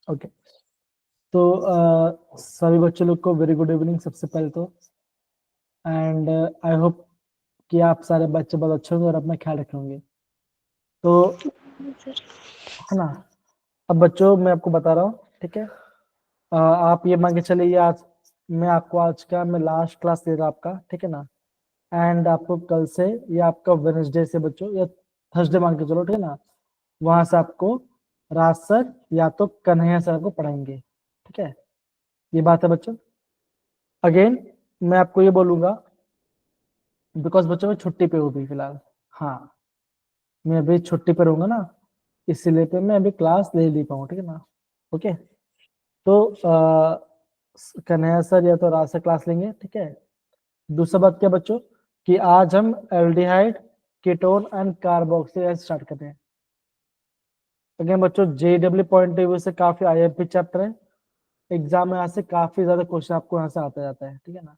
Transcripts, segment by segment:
Okay, तो सभी बच्चों लोग को वेरी गुड इवनिंग सबसे पहले तो, एंड आई होप कि आप सारे बच्चे बहुत अच्छे होंगे और अपना ख्याल रखे होंगे। तो है ना, अब बच्चों मैं आपको बता रहा हूँ, ठीक है। आप ये मान के चलिए आज मैं आपको आज का मैं लास्ट क्लास दे रहा आपका, ठीक है ना। एंड आपको कल से ये आपका वेडनेसडे से बच्चों या थर्सडे मान के चलो, ठीक है ना, वहां से आपको राज सर या तो कन्हैया सर आपको पढ़ाएंगे, ठीक है। ये बात है बच्चों। अगेन मैं आपको ये बोलूंगा, बिकॉज बच्चों मैं छुट्टी पे हूँ अभी फिलहाल, हाँ मैं अभी छुट्टी पर रहूंगा ना, इसलिए पे मैं अभी क्लास ले ली पाऊँ, ठीक है ना। ओके, तो कन्हैया सर या तो राज से क्लास लेंगे, ठीक है। दूसरा बात क्या बच्चों कि आज हम aldehyde, ketone and carboxyl start कर रहे हैं। अगेन बच्चों जेडब्ल्यू पॉइंट ऑफ व्यू से काफी आईएमपी चैप्टर है, एग्जाम में यहाँ से काफी ज्यादा क्वेश्चन आपको यहाँ से आता जाता है, ठीक है ना।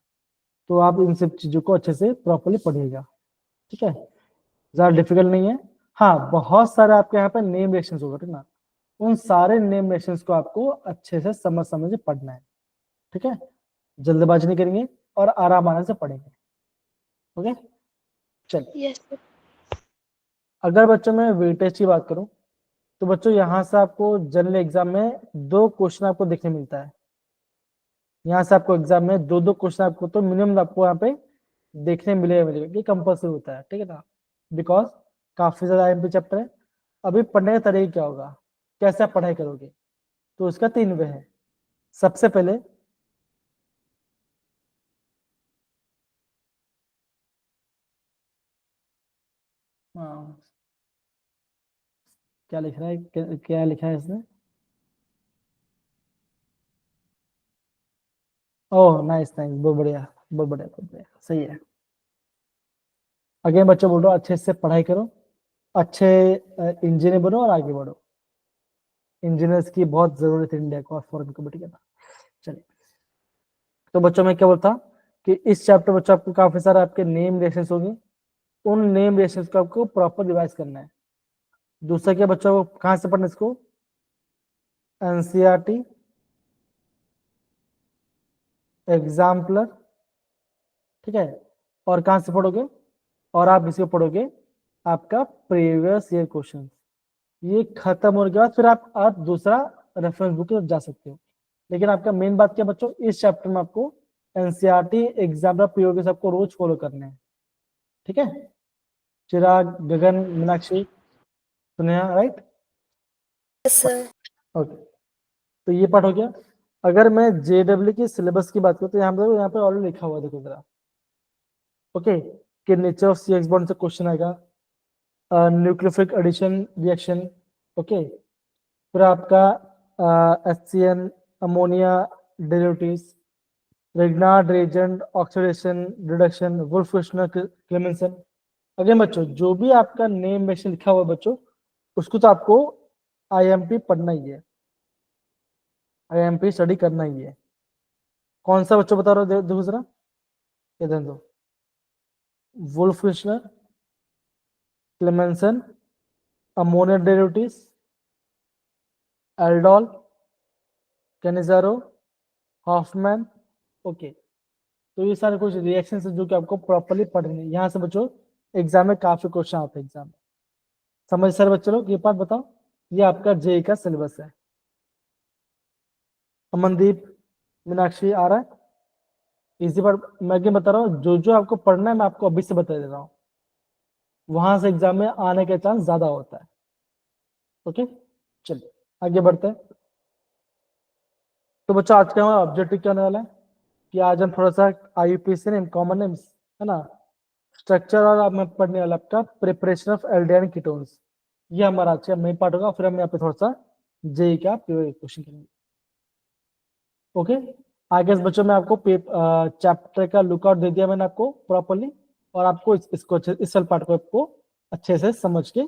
तो आप इन सब चीजों को अच्छे से प्रॉपरली पढ़िएगा, ठीक है, ज्यादा डिफिकल्ट नहीं है। हाँ बहुत सारे आपके यहाँ पे नेम रिएक्शंस होगा, ठीक है ना, उन सारे नेम रिएक्शंस को आपको अच्छे से समझ समझ के पढ़ना है, ठीक है। जल्दबाजी नहीं करेंगे और आराम आराम से पढ़ेंगे, ओके। चलिए यस सर। अगर बच्चों में वेटेज की बात करूं तो बच्चों यहाँ से आपको जनरल एग्जाम में 2 क्वेश्चन आपको देखने मिलता है। यहाँ से आपको एग्जाम में 2 क्वेश्चन आपको तो मिनिमम आपको यहाँ पे देखने मिलेगा, ये कंपल्सरी होता है, ठीक है ना, बिकॉज काफी ज्यादा आईएमपी चैप्टर है। अभी पढ़ने का तरीका क्या होगा, कैसे आप पढ़ाई करोगे, तो उसका 3 वे है। सबसे पहले हाँ, क्या लिख रहा है, क्या लिखा है इसमें, ओह नाइस नाइस, बहुत बढ़िया बहुत बढ़िया बहुत बढ़िया, सही है। अगेन बच्चों बोल रहा हूँ अच्छे से पढ़ाई करो, अच्छे इंजीनियर बनो और आगे बढ़ो। इंजीनियर्स की बहुत जरूरत है इंडिया को और फॉरेन को, ठीक है ना। चलिए तो बच्चों में क्या बोलता कि इस चैप्टर बच्चों आपको काफी सारे आपके नेम रिएक्शंस होंगे, उन नेम रिएक्शंस को आपको प्रॉपर रिवाइज करना है। दूसरा क्या बच्चों को कहां से पढ़ना इसको, एनसीईआरटी, एग्जाम्पलर, ठीक है। और कहां से पढ़ोगे, और आप इसको पढ़ोगे आपका प्रीवियस ईयर क्वेश्चन। ये खत्म होने के बाद फिर आप दूसरा रेफरेंस बुक की जा सकते हो। लेकिन आपका मेन बात क्या बच्चों, इस चैप्टर में आपको एनसीईआरटी एग्जाम्पलर पीओके सबको रोज फॉलो करने हैं, ठीक है। Chirag, Gagan, Meenakshi, Suneha, right, yes sir. Okay. तो ये पार्ट हो गया। अगर मैं जेडब्ल्यू की सिलेबस की बात करूं तो यहाँ पे ऑलरेडी लिखा हुआ है, देखो जरा, ओके, कि nature of C X bond से क्वेश्चन आएगा, न्यूक्लियोफिलिक एडिशन रिएक्शन, ओके। फिर आपका HCN, ammonia derivatives, Grignard reagent, oxidation, reduction, Wolff Kishner, Clemmensen. Again बच्चों जो भी आपका नेम में लिखा हुआ है बच्चों, उसको तो आपको आईएमपी पढ़ना ही है, आईएमपी स्टडी करना ही है। कौन सा बच्चों बता रहे हो, देखो जरा, ये ध्यान दो, Wolff Kishner, Clemmensen, ammonia derivatives, aldol, Cannizzaro, Hoffmann, okay. तो ये सारे कुछ रिएक्शन है जो कि आपको प्रॉपरली पढ़ने, यहाँ से बच्चों एग्जाम में काफी क्वेश्चन आते हैं एग्जाम में, समझ सर बच्चे लोग। ये बात बताओ, ये आपका जेई का सिलेबस है। अमनदीप, मीनाक्षी आ रहा है, इसी पर मैं क्या बता रहा हूँ, जो जो आपको पढ़ना है मैं आपको अभी से बता दे रहा हूँ, वहां से एग्जाम में आने का चांस ज्यादा होता है, ओके। चलिए आगे बढ़ते हैं। तो बच्चों आज का हमारा ऑब्जेक्टिव क्या होने वाला है कि आज हम थोड़ा सा आईयूपीएसी ने कॉमन नेम्स, है ना, स्ट्रक्चर, और अब मैं पढ़ने वाला आपका प्रिपरेशन ऑफ एल्डिहाइड कीटोन्स, ये हमारा आज का मेन पार्ट होगा। फिर हम यहाँ पे थोड़ा सा जेई का क्वेश्चन करेंगे, ओके। आगे इस बच्चों में आपको चैप्टर का लुकआउट दे दिया मैंने आपको प्रॉपरली, और आपको इसको इस पार्ट को आपको अच्छे से समझ के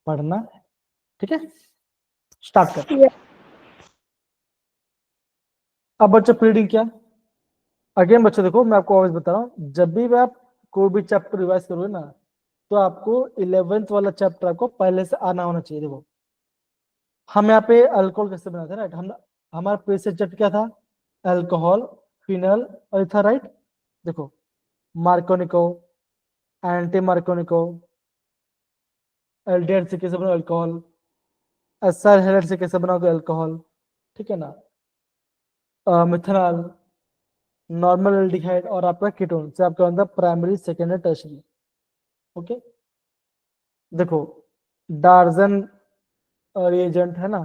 पढ़ना है, ठीक है। स्टार्ट कर। अब बच्चों प्रीडिंग क्या, अगेन बच्चों देखो मैं आपको ऑलवेज बता रहा हूँ, जब भी आप कोई भी चैप्टर रिवाइज करोगे ना, तो आपको 11th वाला चैप्टर आपको पहले से आना होना चाहिए। देखो हम यहाँ पे अल्कोहल कैसे बनाते हैं, राइट? हम हमारा प्रीसेट चैप्टर क्या था? अल्कोहल, फिनल और इथर, राइट? देखो, मार्कोनिको, एंटी मार्कोनिको, एल्डिहाइड से कैसे बनाओ अल्कोहल, एसआर हेलाइड से कैसे बनाओगे अल्कोहल, ठीक है ना? मिथेनॉल, नॉर्मल एल्डिहाइड और आपका कीटोन से आपका अंदर प्राइमरी, सेकेंडरी, टर्शियरी। ओके, देखो डार्जन रिएजेंट है ना,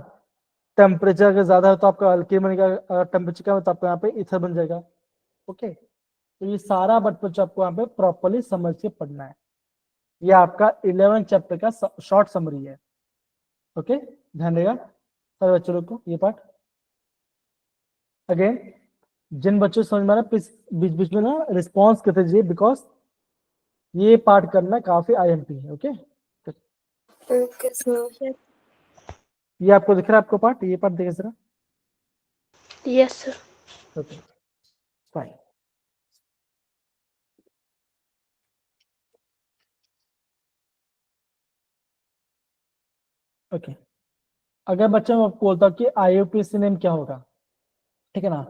टेम्परेचर अगर ज्यादा है तो आपका अल्कीन बनेगा, अगर टेम्परेचर कम है तो आपका यहाँ पे ईथर बन जाएगा। ओके, तो ये सारा बट आपको यहाँ पे प्रॉपर्ली समझ के पढ़ना है। ये आपका 11 चैप्टर का शॉर्ट समरी है। ओके, ध्यान देगा सारे बच्चों लोग को ये पार्ट। अगेन, जिन बच्चों को समझ में आ रहा है प्लीज बीच बीच में ना रिस्पॉन्स करते जाइए, बिकॉज ये पार्ट करना काफी आईएमपी है। Okay, okay sir. ये आपको दिख रहा है आपको पार्ट, ये पार्ट देखिए जरा। Yes sir. Okay, fine. Okay, अगर बच्चा मैं आपको बोलता हूँ कि आईयूपीएसी नेम क्या होगा, ठीक है ना?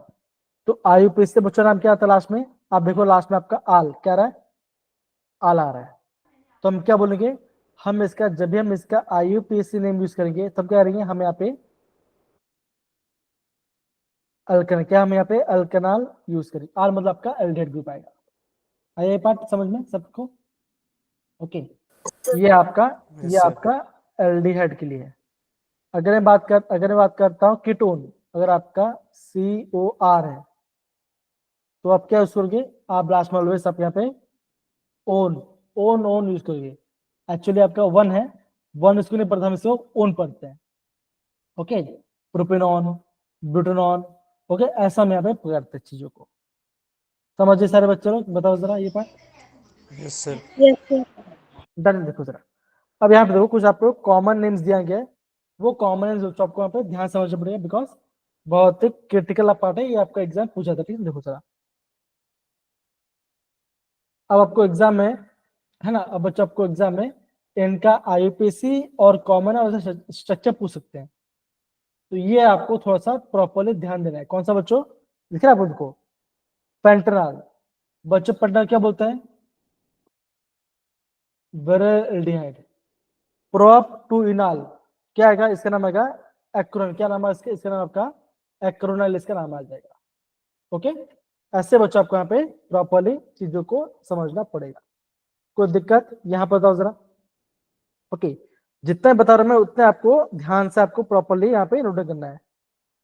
तो आईयूपीएसी से बच्चा नाम क्या आता है लास्ट में? आप देखो लास्ट में आपका आल क्या रहा है, आल आ रहा है। तो हम क्या बोलेंगे, हम इसका जब भी हम इसका आईयूपीएसी नेम यूज करेंगे तब क्या करेंगे, हम यहाँ पे अल्कन, क्या हम यहाँ पे अल्कनाल यूज करेंगे। आल मतलब आपका एल्डिहाइड ग्रुप आएगा। आया ये पार्ट समझ में सबको? ओके, ये आपका Yes, ये sir. आपका एल्डिहाइड के लिए है। अगर मैं बात करता हूँ कीटोन, अगर आपका COR है तो आप क्या यूज करोगे, आप लास्ट में ऑलवेज आप यहाँ पे ओन ओन ओन यूज करोगे। एक्चुअली आपका वन है, वन उसको नहीं पढ़ता, हम इसको ओन पढ़ते हैं। ओके, प्रोपेनॉन, ब्यूटेनॉन, ओके, ऐसा मैं यहाँ पे पकड़ते चीजों को। समझिए सारे बच्चे लोग, बताओ जरा ये part. Yes, sir. Yes sir. Done, देखो जरा। अब यहाँ पे देखो कुछ आपको कॉमन नेम्स दिया गया है, वो कॉमन नेम्स आपको यहाँ पे ध्यान समझना पड़ेगा, बिकॉज बहुत ही क्रिटिकल पार्ट है, ये आपका एग्जाम पूछा था। ठीक है, देखो जरा। अब आपको एग्जाम में है ना, अब बच्चों आपको एग्जाम में इनका आईयूपीएसी और कॉमन और स्ट्रक्चर पूछ सकते हैं, तो ये आपको थोड़ा सा प्रॉपरली ध्यान देना है। कौन सा बच्चों दिख रहा है आप उनको? पेंटनॉल, बच्चों पेंटनॉल क्या बोलता है? बेरेल्डिहाइड। प्रोप टू इनाल क्या आएगा, इसका नाम आएगा एक्रोन, क्या नाम है इसका? इसका नाम आपका एक्रोनल, इसका नाम आ जाएगा। ओके, ऐसे बच्चों आपको यहाँ पे प्रॉपरली चीजों को समझना पड़ेगा। कोई दिक्कत यहाँ पर बताओ जरा। ओके, जितना बता रहा हूं मैं उतने आपको ध्यान से आपको प्रॉपरली यहाँ पे नोट करना है,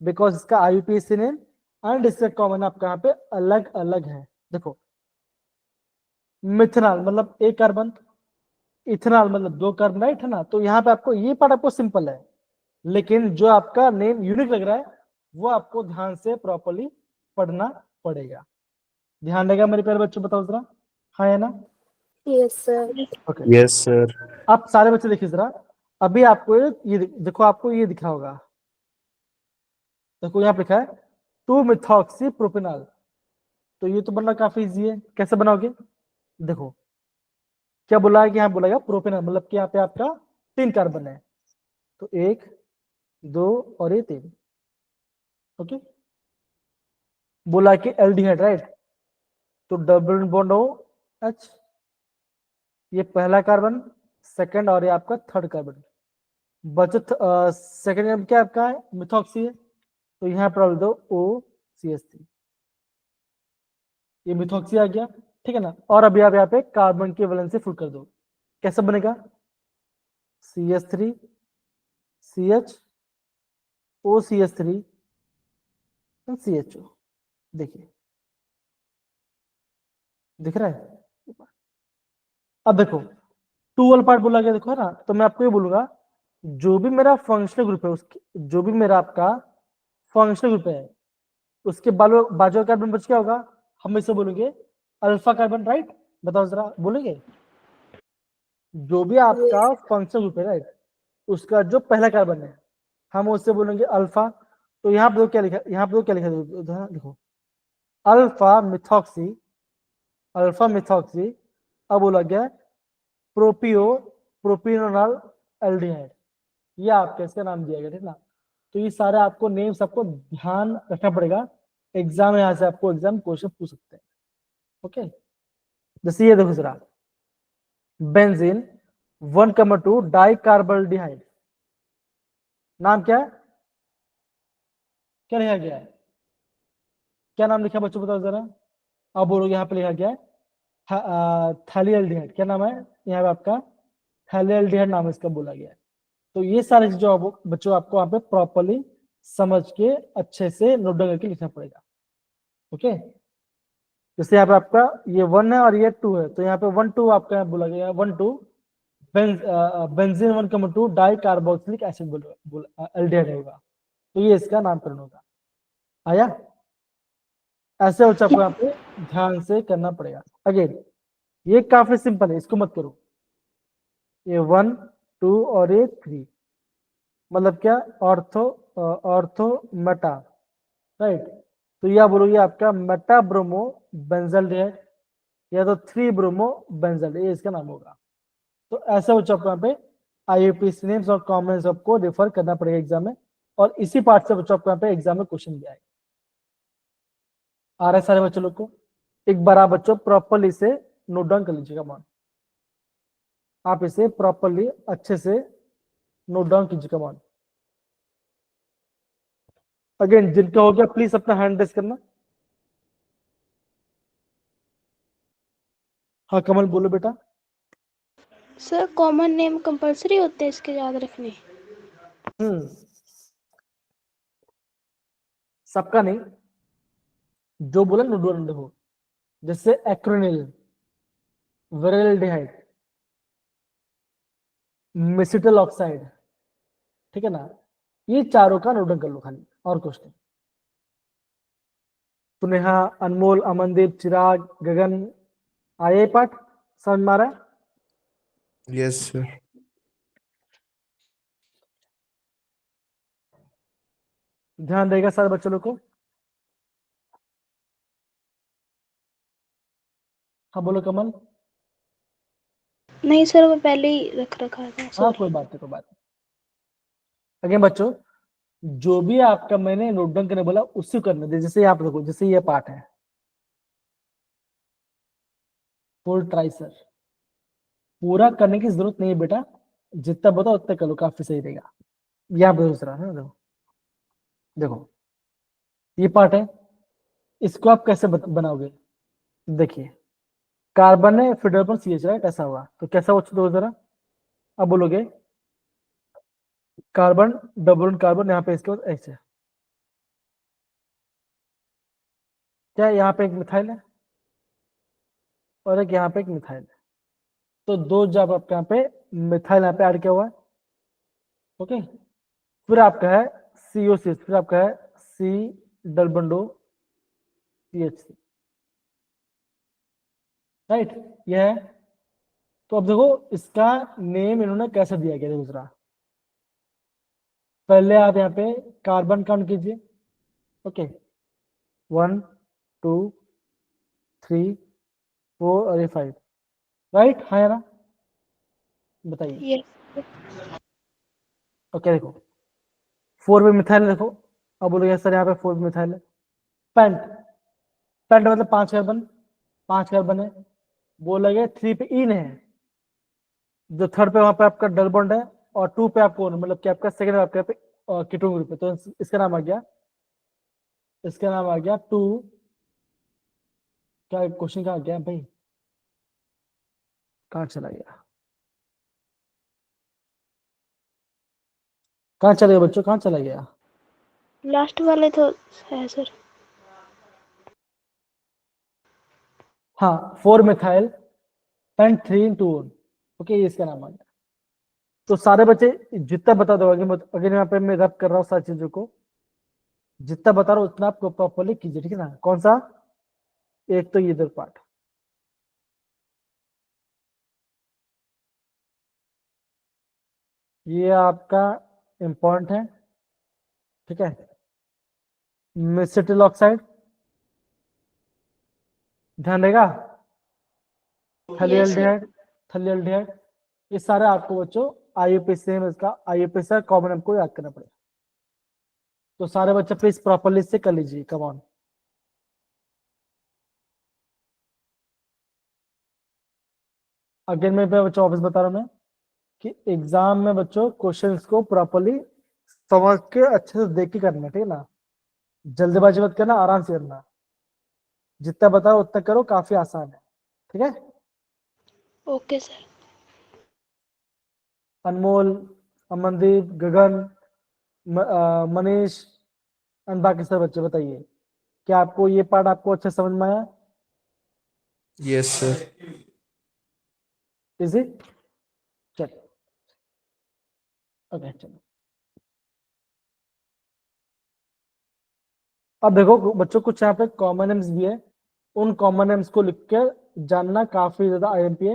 बिकॉज इसका आईयूपीएसी नेम एंड इसका कॉमन आपका यहाँ पे अलग अलग है। देखो, मिथेनॉल मतलब एक कार्बन, इथेनॉल मतलब दो कार्बन, राइट है ना? तो यहाँ पे आपको ये पार्ट आपको सिंपल है, लेकिन जो आपका नेम यूनिक लग रहा है वो आपको ध्यान से प्रॉपरली पढ़ना पड़ेगा। ध्यान देगा मेरे प्यारे बच्चों, बताओ जरा, हाँ है ना? Yes sir. Okay, Yes, sir. आप सारे बच्चे देखिए जरा। अभी आपको ये देखो, आपको ये दिखा होगा, देखो यहाँ पे लिखा है 2 मिथॉक्सी प्रोपेनॉल। तो ये तो बनना काफी इजी है, कैसे बनाओगे? देखो क्या बोला है कि यहाँ बोला प्रोपेनॉल मतलब कि यहाँ पे आपका 3 कार्बन है, तो 1 2 और ये 3। ओके, बोला कि एल्डिहाइड, राइट? तो डबल बॉन्ड हो H, ये पहला कार्बन, सेकंड और ये आपका थर्ड कार्बन। बचत सेकंड में क्या आपका है, मिथॉक्सी है, तो यहाँ पर डाल दो OCH3, ये मिथॉक्सी आ गया, ठीक है ना? और अभी आप यहाँ पे कार्बन की वैलेंसी फुल कर दो, कैसे बनेगा? CH3 CH OCH3 CHO, देखिए दिख रहा है? अब देखो 2 वाला पार्ट बोला गया, देखो है ना? तो मैं आपको ये बोलूंगा, जो भी मेरा फंक्शनल ग्रुप है उसके, जो भी मेरा आपका फंक्शनल ग्रुप है उसके बाजू कार्बन बच क्या होगा, हम इसे बोलेंगे अल्फा कार्बन, राइट? बताओ जरा, बोलेंगे? जो भी आपका फंक्शनल ग्रुप है, राइट, उसका जो पहला कार्बन है हम उससे बोलेंगे अल्फा। तो यहाँ पे क्या लिखा, यहाँ पे क्या लिखा देखो, अल्फा मिथॉक्सी, अल्फा मिथॉक्सी। अब बोला गया प्रोपियो प्रोपिनोल एल्डिहाइड, ये आपका इसका नाम दिया गया, ठीक ना। तो ये सारे आपको नेम सबको ध्यान रखना पड़ेगा, एग्जाम यहाँ से आपको एग्जाम क्वेश्चन पूछ सकते हैं। ओके, जैसे ये देखो जरा, बेंजीन 1,2 डाई कार्बोल्डिहाइड, नाम क्या है, क्या लिखा गया है, क्या नाम लिखा बच्चों बताओ जरा। अब बोलोगे यहाँ पे लिखा गया है थैलियल्डिहाइड, क्या नाम है यहाँ पे आपका, थैलियल्डिहाइड नाम इसका बोला गया है। तो ये सारे चीजों बच्चों आपको यहाँ पे प्रॉपरली समझ के अच्छे से नोट डाउन करके लिखना पड़ेगा। ओके, जैसे यहाँ पे आपका ये 1 है और ये 2 है, तो यहाँ पे 1,2 आपका यहाँ बोला गया 1,2 benzene 1,2 di carboxylic acid aldehyde होगा, तो ये इसका नामकरण होगा। आया, ऐसे हो आपको यहाँ पे ध्यान से करना पड़ेगा। अगेन ये काफी सिंपल है, इसको मत करो। ये 1, 2 और ये 3, मतलब क्या, ऑर्थो ऑर्थो मेटा, राइट। तो यह बोलोगे आपका मेटा ब्रोमो बेंजल्डिहाइड या तो 3 ब्रोमो बेंजल्डिहाइड, ये इसका नाम होगा। तो ऐसा बच्चों आपको यहाँ पे आईयूपीएसी नेम्स और कॉमन आपको रेफर करना पड़ेगा एग्जाम में, और इसी पार्ट से बच्चों आपको यहाँ पे एग्जाम में क्वेश्चन दिया है। आ रहा है सारे बच्चों लोग को, एक बार आप बच्चों प्रॉपरली इसे नोट डाउन कर लीजिएगा मान, आप इसे प्रॉपरली अच्छे से नोट डाउन कीजिएगा मान। अगेन जिनका हो गया प्लीज अपना हैंड रेस करना। हाँ कमल बोलो बेटा। सर कॉमन नेम कंपलसरी होते हैं इसके याद रखने? सबका नहीं, जो बोला नोट डाउन देखो, जैसे एक्रोनिल, वेरिल्डिहाइड, मेसिटल ऑक्साइड, ठीक है ना, ये चारों का नोट डाउन कर लो खाली, और कुछ नहीं। तो नेहा, अनमोल, अमनदीप, चिराग, गगन, आए पाठ समझ में आ रहा है? Yes sir. ध्यान देगा सारे बच्चों लोग को। हाँ बोलो कमल। नहीं सर, वो पहले ही रख रखा था। हाँ सॉरी। कोई बात नहीं, कोई बात नहीं। अगेन बच्चों, जो भी आपका मैंने नोट डाउन करने बोला उसी को करने दे। जैसे आप देखो, जैसे ये पार्ट है फुल ट्राइसर, पूरा करने की जरूरत नहीं है बेटा, जितना बताओ उतना कर लो, काफी सही रहेगा। यहाँ पे दूसरा है, देखो देखो ये पार्ट है, इसको आप कैसे बनाओगे, देखिए कार्बन है फिर डबल CH, राइट, ऐसा हुआ तो कैसा हो दो जरा। अब बोलोगे कार्बन डबल कार्बन, यहाँ पे इसके बाद ऐसे, क्या यहाँ पे एक मिथाइल है और एक यहाँ पे एक मिथाइल है, तो दो जब आपके यहाँ पे मिथाइल यहाँ पे ऐड किया हुआ है। ओके, फिर आपका है CO6, फिर आपका है C डबल CH3, राइट, ये है। तो अब देखो इसका नेम इन्होंने कैसे दिया गया दूसरा, पहले आप यहाँ पे कार्बन काउंट कीजिए। ओके, 1, 2, 3, 4 और ये 5, राइट, हाँ या ना, बताइए। यस। ओके देखो 4 पे मिथाइल देखो, अब बोलोगे सर यहाँ पे 4 पे मिथाइल है। पेंट, पेंट मतलब 5 कार्बन, 5 कार्बन है। बोलोगे 3 पे इन है, जो थर्ड पे वहां पे आपका डबल बॉन्ड है, और 2 पे आपको मतलब कि आपका सेकंड आपका पे कीटोन ग्रुप है, तो इसका नाम आ गया, इसका नाम आ गया 2, क्या क्वेश्चन कहाँ गया भाई, कहाँ चला गया, कहाँ चला गया बच्चों, कहाँ चला गया। लास्ट वाले तो है सर। हाँ 4 मिथाइल पेंट 3 इन 2, ओके, ये इसका नाम आ गया। तो सारे बच्चे जितना बता दो, अगर यहाँ पे मैं रब कर रहा हूँ सारी चीजों को, जितना बता रहा हूँ उतना आपको प्रॉपरली कीजिए, ठीक है ना। कौन सा, एक तो ये इधर पार्ट, ये आपका इंपॉर्टेंट है, ठीक है। मेसिटिल ऑक्साइड, ध्यान देगा, यस सर। थैलियल्डिहाइड, थैलियल्डिहाइड, ये सारे आपको बच्चों आईयूपीएसी में इसका आईयूपीएसी का कॉमन नेम को याद करना पड़ेगा। तो सारे बच्चे प्लीज प्रॉपरली से कर लीजिए, कम ऑन। अगेन मैं बच्चों वापस बता रहा हूं मैं कि एग्जाम में बच्चों क्वेश्चंस को प्रॉपरली समझ के अच्छे से देख के करना, ठीक है ना। जल्दबाजी मत करना, आराम से करना, जितना बताओ उतना करो, काफी आसान है, ठीक है। Okay sir. Anmol, Amandeep, Gagan, Manish and बाकी सब बच्चे बताइए, क्या आपको ये पार्ट आपको अच्छे समझ में आया? Yes sir. इजी, चलो ओके चलो। अब देखो बच्चों, कुछ यहाँ पे कॉमन नेम्स भी है, उन कॉमन नेम्स को लिख के जानना काफी ज्यादा आईएमपी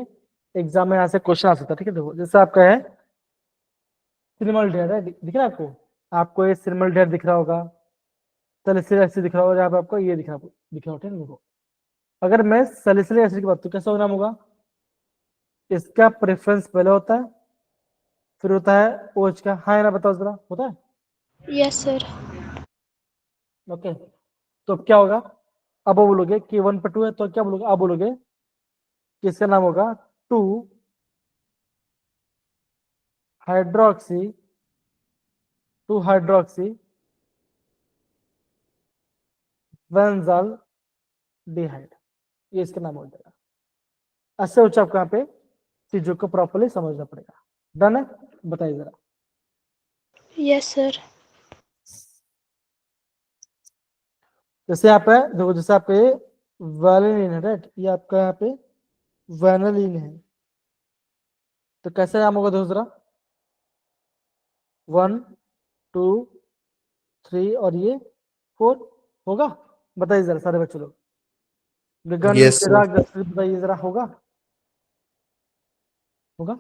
एग्जाम में यहाँ से क्वेश्चन आ सकता है, ठीक है। देखो जैसे आपका है सिनेमल डेयर है, दिख रहा है आपको? आपको ये सिनेमल डेयर दिख रहा होगा, सैलिसिलिक एसिड दिख रहा होगा, यहाँ पे आपको ये दिख रहा होगा, ठीक है। देखो अगर मैं सैलिसिलिक एसिड की बात तो कैसा नाम होगा? इसका प्रेफरेंस पहले होता है, फिर होता है OH का। हाँ या ना बताओ जरा, होता है? Yes sir. ओके, तो अब क्या होगा? अब वो बोलोगे कि 1 पर 2 है, तो क्या बोलोगे? अब बोलोगे कि इसका नाम होगा 2 हाइड्रोक्सी 2 हाइड्रोक्सी बेंजल डिहाइड, ये इसका नाम हो जाएगा। ऐसे हो आपको यहाँ पे चीजों को प्रॉपरली समझना पड़ेगा। डन है? बताइए जरा। Yes sir. जैसे यहाँ पे देखो, जैसे आपका ये वैलिन है, राइट, ये आपका यहाँ पे वैनिलीन है, तो कैसे नाम होगा? देखो जरा, 1 2 3 और ये 4 होगा? बताइए जरा सारे बच्चे लोग। गगन, यस सर। चिराग, जसप्रीत, बताइए जरा, होगा? होगा?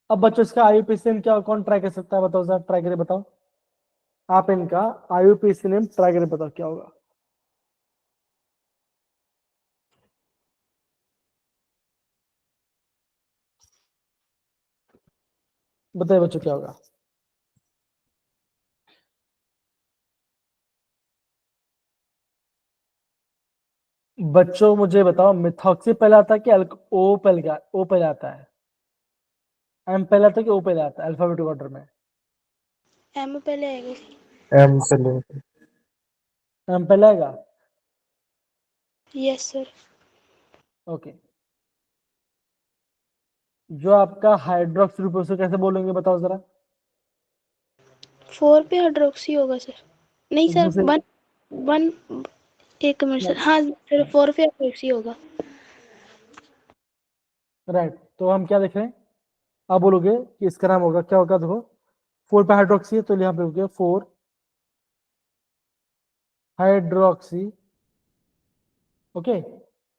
अब बच्चों इसका आईयूपीएसी नेम क्या, कौन ट्राई कर सकता है? बताओ जरा, ट्राई करके बताओ आप, इनका आईयूपीएसी नेम ट्राई करके बताओ क्या होगा। बताइए बच्चों क्या होगा। बच्चों मुझे बताओ, मिथॉक्सी पहले आता है कि ओ पहले आता है? एम पहले आता है कि ओ पहले आता है अल्फाबेटिक ऑर्डर में? एम पहले आएगा सर। एम से लेकर एम पहले आएगा? Yes sir. ओके, जो आपका हाइड्रोक्सी ग्रुप है उसे कैसे बोलेंगे बताओ जरा? 4 पे हाइड्रोक्सी होगा सर। नहीं सर, दूसरे 1 1 एक मिनट सर। हाँ सर, 4 पे हाइड्रोक्सी होगा। राइट, तो हम क्या देख रहे हैं? आप बोलोगे कि इसका नाम होगा क्या होगा? देखो 4 पे हाइड्रोक्सी है, तो यहाँ पे हो गया 4 हाइड्रोक्सी। ओके,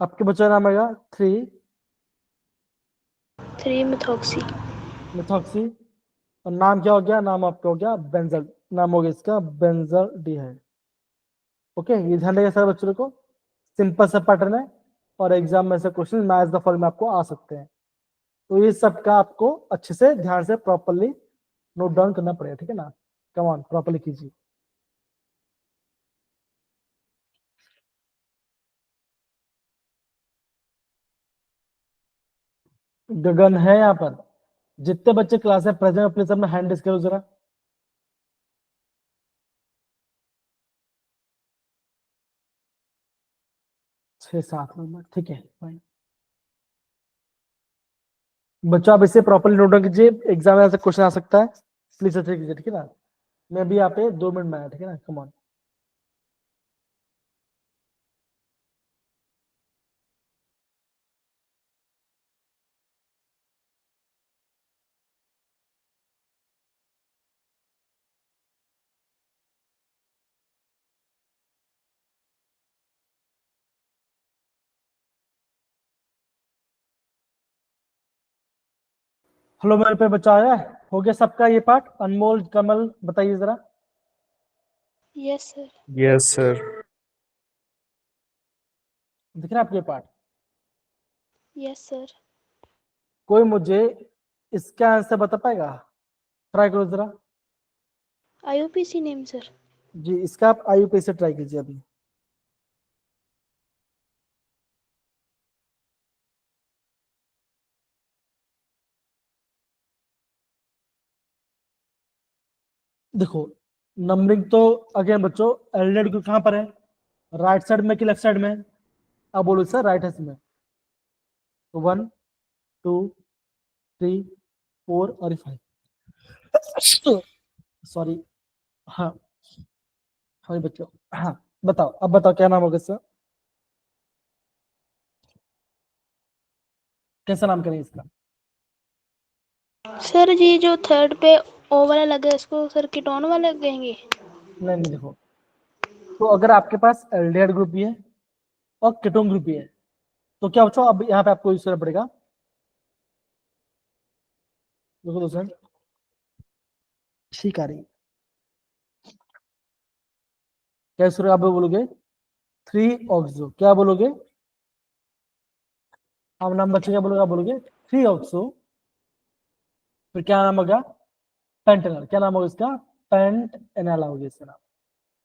आपके बच्चे का नाम आएगा 3 3 मिथॉक्सी। मिथॉक्सी, और नाम क्या हो गया? नाम आपका हो गया बेंजल, नाम हो गया इसका बेंजल डिहाइड। ओके, ये ध्यान रखिए सारे बच्चों को, सिंपल सा पैटर्न है, और एग्जाम में से क्वेश्चन मैच द फॉलोइंग में आपको आ सकते हैं। तो ये सब का आपको अच्छे से ध्यान से प्रॉपरली नोट डाउन करना पड़ेगा, ठीक है ना। कम ऑन, प्रॉपरली कीजिए। गगन है यहाँ पर? जितने बच्चे क्लास में प्रेजेंट अपने सब में हैंड रेज करो जरा। 6 7 नंबर, ठीक है fine। बच्चों आप इसे प्रॉपरली नोट डाउन कीजिए, एग्जाम में से क्वेश्चन आ सकता है, प्लीज अच्छे कीजिए, ठीक है ना। मैं भी यहाँ पे 2 मिनट में आया, ठीक है ना, कम ऑन। हेलो, मेरे पे बच्चा आया है? हो गया सबका ये पार्ट? अनमोल, कमल, बताइए जरा। Yes sir. Yes sir. दिख रहा है आपको ये पार्ट? Yes sir. कोई मुझे इसका आंसर बता पाएगा? ट्राई करो जरा। IUPAC name sir. जी, इसका आप IUPAC से ट्राई कीजिए अभी। देखो नंबरिंग तो अगेन बच्चों एल्डेड ग्रुप कहाँ पर है? राइट साइड में कि लेफ्ट साइड में? अब बोलो सर राइट हैंड में। 1 2 3 4 और 5। सॉरी। हाँ हाँ बच्चों, हाँ बताओ, अब बताओ क्या नाम होगा इसका? कैसा नाम करें इसका? सर ये जो थर्ड पे ओ वाला लगा है इसको सर कीटोन वाला कहेंगे। नहीं नहीं, देखो तो अगर आपके पास एल्डिहाइड ग्रुप भी है और कीटोन ग्रुप भी है तो क्या बच्चों अब यहाँ पे आपको यूज करना पड़ेगा। देखो दोस्तों, ठीक आ रही है। क्या यूज आप बोलोगे? 3 ऑक्सो। क्या बोलोगे? अब नाम बच्चे क्या बोलोगे? आप बोलोगे 3 ऑक्सो। फिर क्या नाम होगा? पेंटेनल। क्या नाम होगा इसका? पेंटेनल होगा इसका नाम।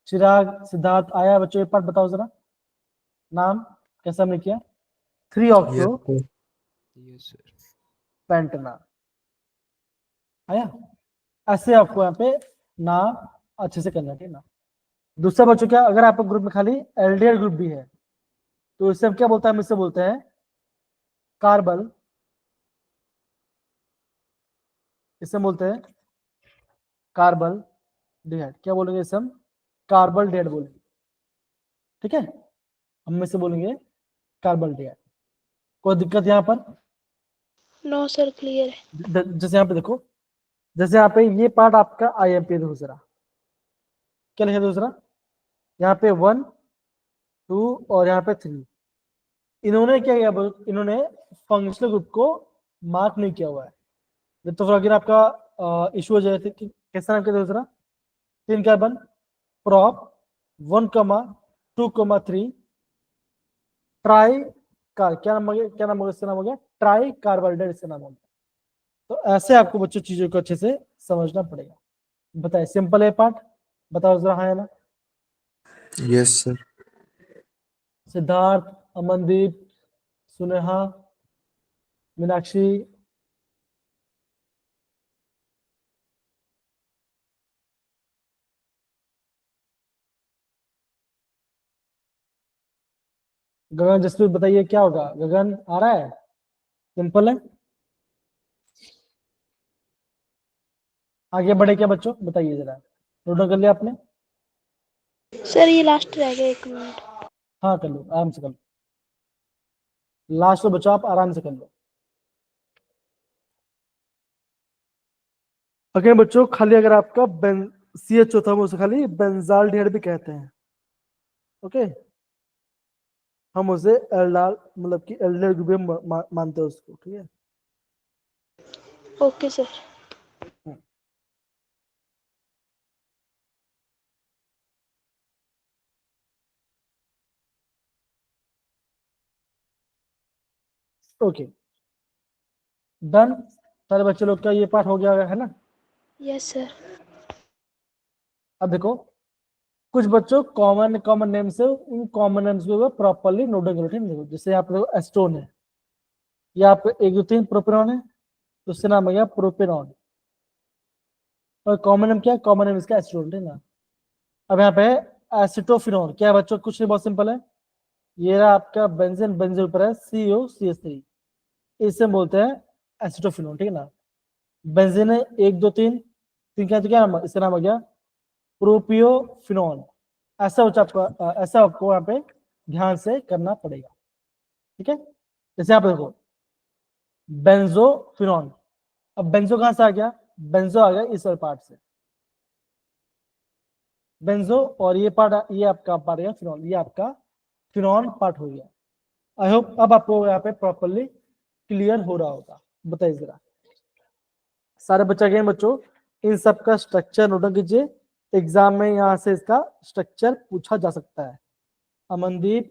चिराग, सिद्धार्थ आया बच्चों? ये पार्ट बताओ जरा। नाम कैसा हमने किया? 3 oxo Yes, sir. Yes, sir. Pantanal आया। ऐसे आपको यहाँ पे नाम अच्छे से करना है, ठीक है ना। दूसरा बच्चों क्या, अगर आपके ग्रुप में खाली एल्डिहाइड ग्रुप भी है तो इससे हम क्या बोलते हैं? हम इससे बोलते हैं कार्बल। इससे हम बोलते हैं कार्बल डिहाइड। क्या बोलेंगे इसे हम? कार्बल डिहाइड बोलेंगे, ठीक है। हम इससे बोलेंगे कार्बल डिहाइड। कोई दिक्कत यहाँ पर? नो सर क्लियर है। जैसे यहाँ पे देखो, जैसे यहाँ पे ये पार्ट आपका IMP दूसरा, क्या लिखा दूसरा? यहाँ पे 1 2 और यहाँ पे 3। इन्होंने क्या किया? इन्होंने फंक्शनल ग्रुप को मार्क नहीं किया हुआ है। तो फिर अगर आपका इशू हो जाए कि कैसा नाम क्या दूसरा? 3 कार्बन प्रॉप 1,2,3 ट्राई कार। क्या नाम हो गया? क्या नाम होगा? इसका नाम हो गया ट्राई कार्बोहाइड्रेट, इसका नाम हो गया। तो ऐसे आपको बच्चों चीजों को अच्छे से समझना पड़ेगा। बताए सिंपल है पार्ट? बताओ जरा हाँ या ना। Yes, sir. सिद्धार्थ, अमनदीप, सुनेहा, मीनाक्षी, गगन, जसप्रीत बताइए क्या होगा? गगन आ रहा है? सिंपल है। आगे बढ़े क्या बच्चों? बताइए जरा। नोट कर लिया आपने? सर ये लास्ट रह गया 1 मिनट। हाँ कर लो, आराम से कर लो। लास्ट में बच्चों आप आराम से कर लो। अगेन बच्चों खाली अगर आपका बेन CH था, हम उसे खाली बेंजाल डिहाइड भी कहते हैं, ओके। हम उसे एल्डाल मतलब कि एल्डिहाइड ग्रुप में मानते हैं उसको, ठीक है। Okay sir. Okay done. सारे बच्चे लोग का ये पार्ट हो गया है ना। Yes sir. अब देखो कुछ बच्चों कॉमन कॉमन नेम से उन कॉमन नेम्स को प्रॉपरली नोट करो, ठीक है। देखो जैसे यहाँ पे एस्टोन है, यहाँ पे 1 2 3 प्रोपेनॉन है तो उससे नाम हो गया प्रोपेनॉन। और कॉमन नेम क्या है? कॉमन नेम इसका एस्टोन, ठीक है ना। अब यहाँ पे एसिटोफिनॉन। क्या है बच्चों? कुछ नहीं, बहुत सिंपल है। ये रहा आपका बेंजीन, बेंजीन ऊपर है COCH3, इसे हम बोलते हैं एसिटोफिनॉन, ठीक है ना। बेंजीन है 1 2 3 3 क्या? तो क्या नाम? इसका नाम हो गया प्रोपियोफिनॉन। ऐसा बच्चा आपको ऐसा आपको यहाँ पे ध्यान से करना पड़ेगा, ठीक है। जैसे यहाँ पे देखो बेंजोफिनॉन। अब बेंजो कहां से आ गया? बेंजो आ गया इस पार्ट से, बेंजो। और ये पार्ट, ये आपका पार्ट है फिनॉल, ये आपका फिनॉन पार्ट हो गया। आई होप अब आपको यहाँ पे प्रॉपरली क्लियर हो रहा होगा। बताइए जरा सारे बच्चे गए बच्चों, इन सब का स्ट्रक्चर नोट कीजिए। एग्जाम में यहाँ से इसका स्ट्रक्चर पूछा जा सकता है। अमनदीप,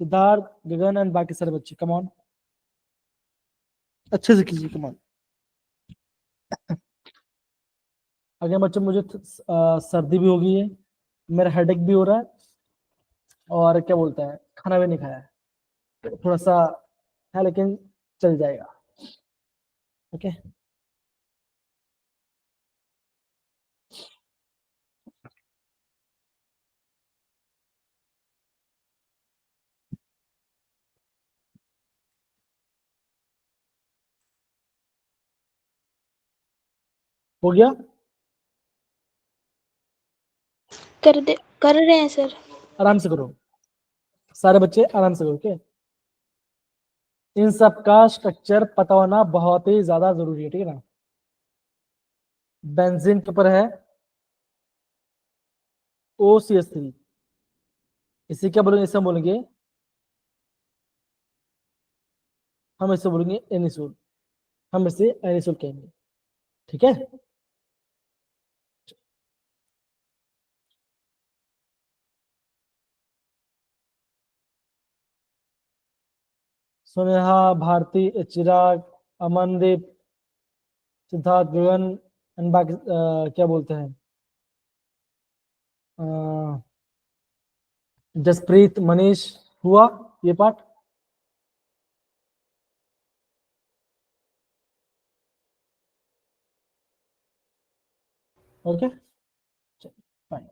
सिद्धार्थ, गगन एंड बाकी सारे बच्चे कम ऑन। अच्छे से कीजिए, कमान। अगर बच्चों मुझे सर्दी भी हो गई है, मेरा हेडेक भी हो रहा है, और क्या बोलते हैं, खाना भी नहीं खाया है, तो थोड़ा सा है लेकिन चल जाएगा। ओके, हो गया। कर रहे हैं सर। आराम से करो, सारे बच्चे आराम से करो। ओके, इन सब का स्ट्रक्चर पता होना बहुत ही ज्यादा जरूरी है, ठीक है ना। बेंजीन के ऊपर है OCH3, इसे क्या बोलेंगे, इसे हम बोलेंगे, हम इसे बोलेंगे एनिसोल, हम इसे एनिसोल कहेंगे, ठीक है। सुनेहा, भारती, चिराग, अमनदीप, सिद्धार्थ, गगन, एंड बाकी क्या बोलते हैं, जसप्रीत, मनीष, हुआ ये पार्ट। Okay, fine.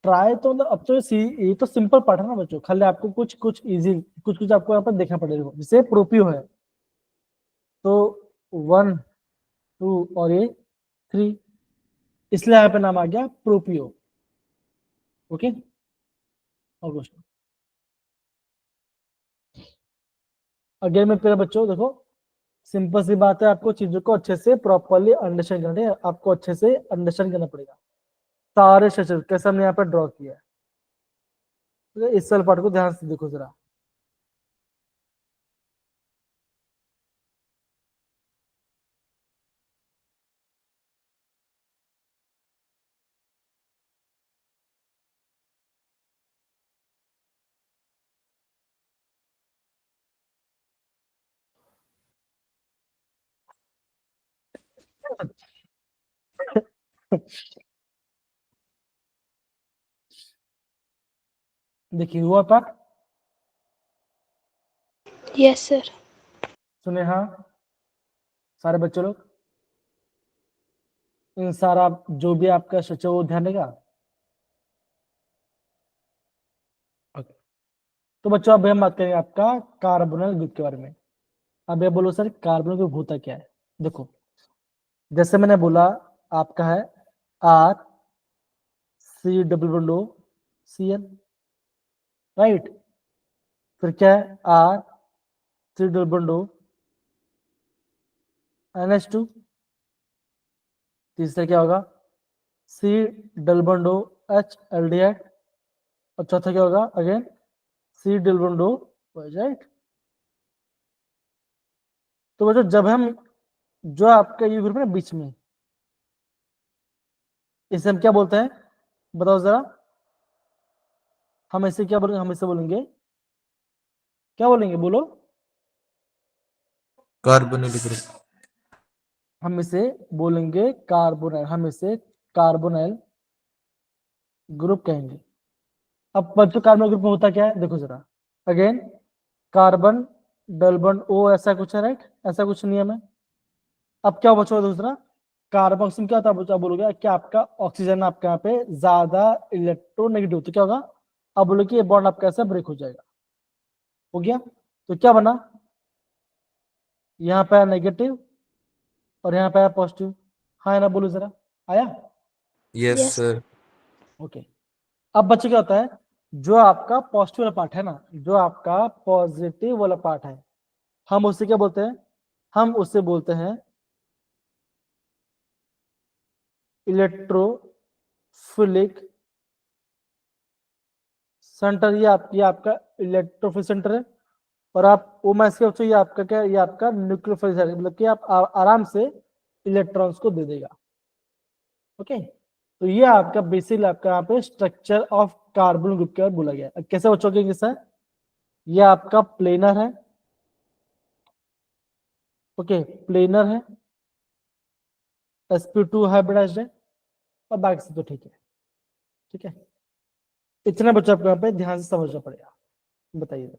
ट्राई तो मतलब अब तो ये तो सिंपल पार्ट है ना बच्चों, खाली आपको कुछ कुछ इजी, कुछ कुछ आपको यहाँ पर देखना पड़ेगा। जैसे प्रोपियो है तो 1 2 और ये 3, इसलिए यहाँ पे नाम आ गया प्रोपियो। ओके, और क्वेश्चन अगेन में फिर बच्चों देखो, सिंपल सी बात है, आपको चीजों को अच्छे से प्रॉपरली अंडरस्टैंड करना है, आपको अच्छे से अंडरस्टैंड करना पड़ेगा सारे स्ट्रक्चर कैसे हमने यहाँ पर ड्रॉ किया है। तो इस वाले पार्ट को ध्यान से देखो जरा। देखिए हुआ पार्ट, यस सर। सुने हाँ सारे बच्चे लोग, इन सारा जो भी आपका स्ट्रक्चर वो ध्यान देगा। ओके, तो बच्चों अब हम बात करेंगे आपका कार्बोनल ग्रुप के बारे में। अब ये बोलो सर कार्बोनल ग्रुप होता क्या है। देखो जैसे मैंने बोला, आपका है RCOCl, राइट। फिर क्या है R3 NH2, तीसरा क्या होगा C-H और चौथा क्या होगा अगेन C-O, राइट। तो बच्चों जब हम जो आपका ये ग्रुप है ना बीच में, इसे हम क्या बोलते हैं बताओ जरा। हम इसे क्या बोलेंगे, हम इसे बोलेंगे, क्या बोलेंगे बोलो। Carbonyl group. हम इसे बोलेंगे कार्बोनाइल, हम इसे कार्बोनाइल ग्रुप कहेंगे। अब बच्चों कार्बोनाइल ग्रुप में होता क्या है देखो जरा, again carbon double bond O ऐसा कुछ है, राइट, ऐसा कुछ नियम है। अब क्या बचा दूसरा कार्बन ऑक्सीजन, क्या होता है बच्चा बोलोगे कि आपका ऑक्सीजन आपका यहाँ पे ज्यादा इलेक्ट्रोनेगेटिव, तो क्या होगा अब बोलो कि ये बॉन्ड आपका ऐसा ब्रेक हो जाएगा। हो गया, तो क्या बना, यहाँ पे आया नेगेटिव और यहाँ पे आया पॉजिटिव। हाँ है ना, बोलो जरा, आया। Yes Yes. सर। ओके, अब बच्चे क्या होता है, जो आपका पॉजिटिव वाला पार्ट है ना, जो आपका पॉजिटिव वाला पार्ट है, हम उसे क्या बोलते हैं, हम उसे बोलते हैं इलेक्ट्रोफिलिक सेंटर। ये आपका इलेक्ट्रोफिलिक सेंटर है। और आप वो मैस के बच्चों, ये आपका क्या, ये आपका न्यूक्लियोफिलिक सेंटर, मतलब कि आप आराम से इलेक्ट्रॉन्स को दे देगा। ओके, तो ये आपका बेसिक आपका यहाँ पे स्ट्रक्चर ऑफ कार्बन ग्रुप के बारे बोला गया है। अब कैसे बच्चों के ये आपका प्लेनर है, ओके, प्लेनर है, sp2 हाइब्रिडाइज्ड है, और बाकी से तो ठीक है। ठीक है, इतना बच्चा आपको यहाँ पे ध्यान से समझना पड़ेगा। बताइए।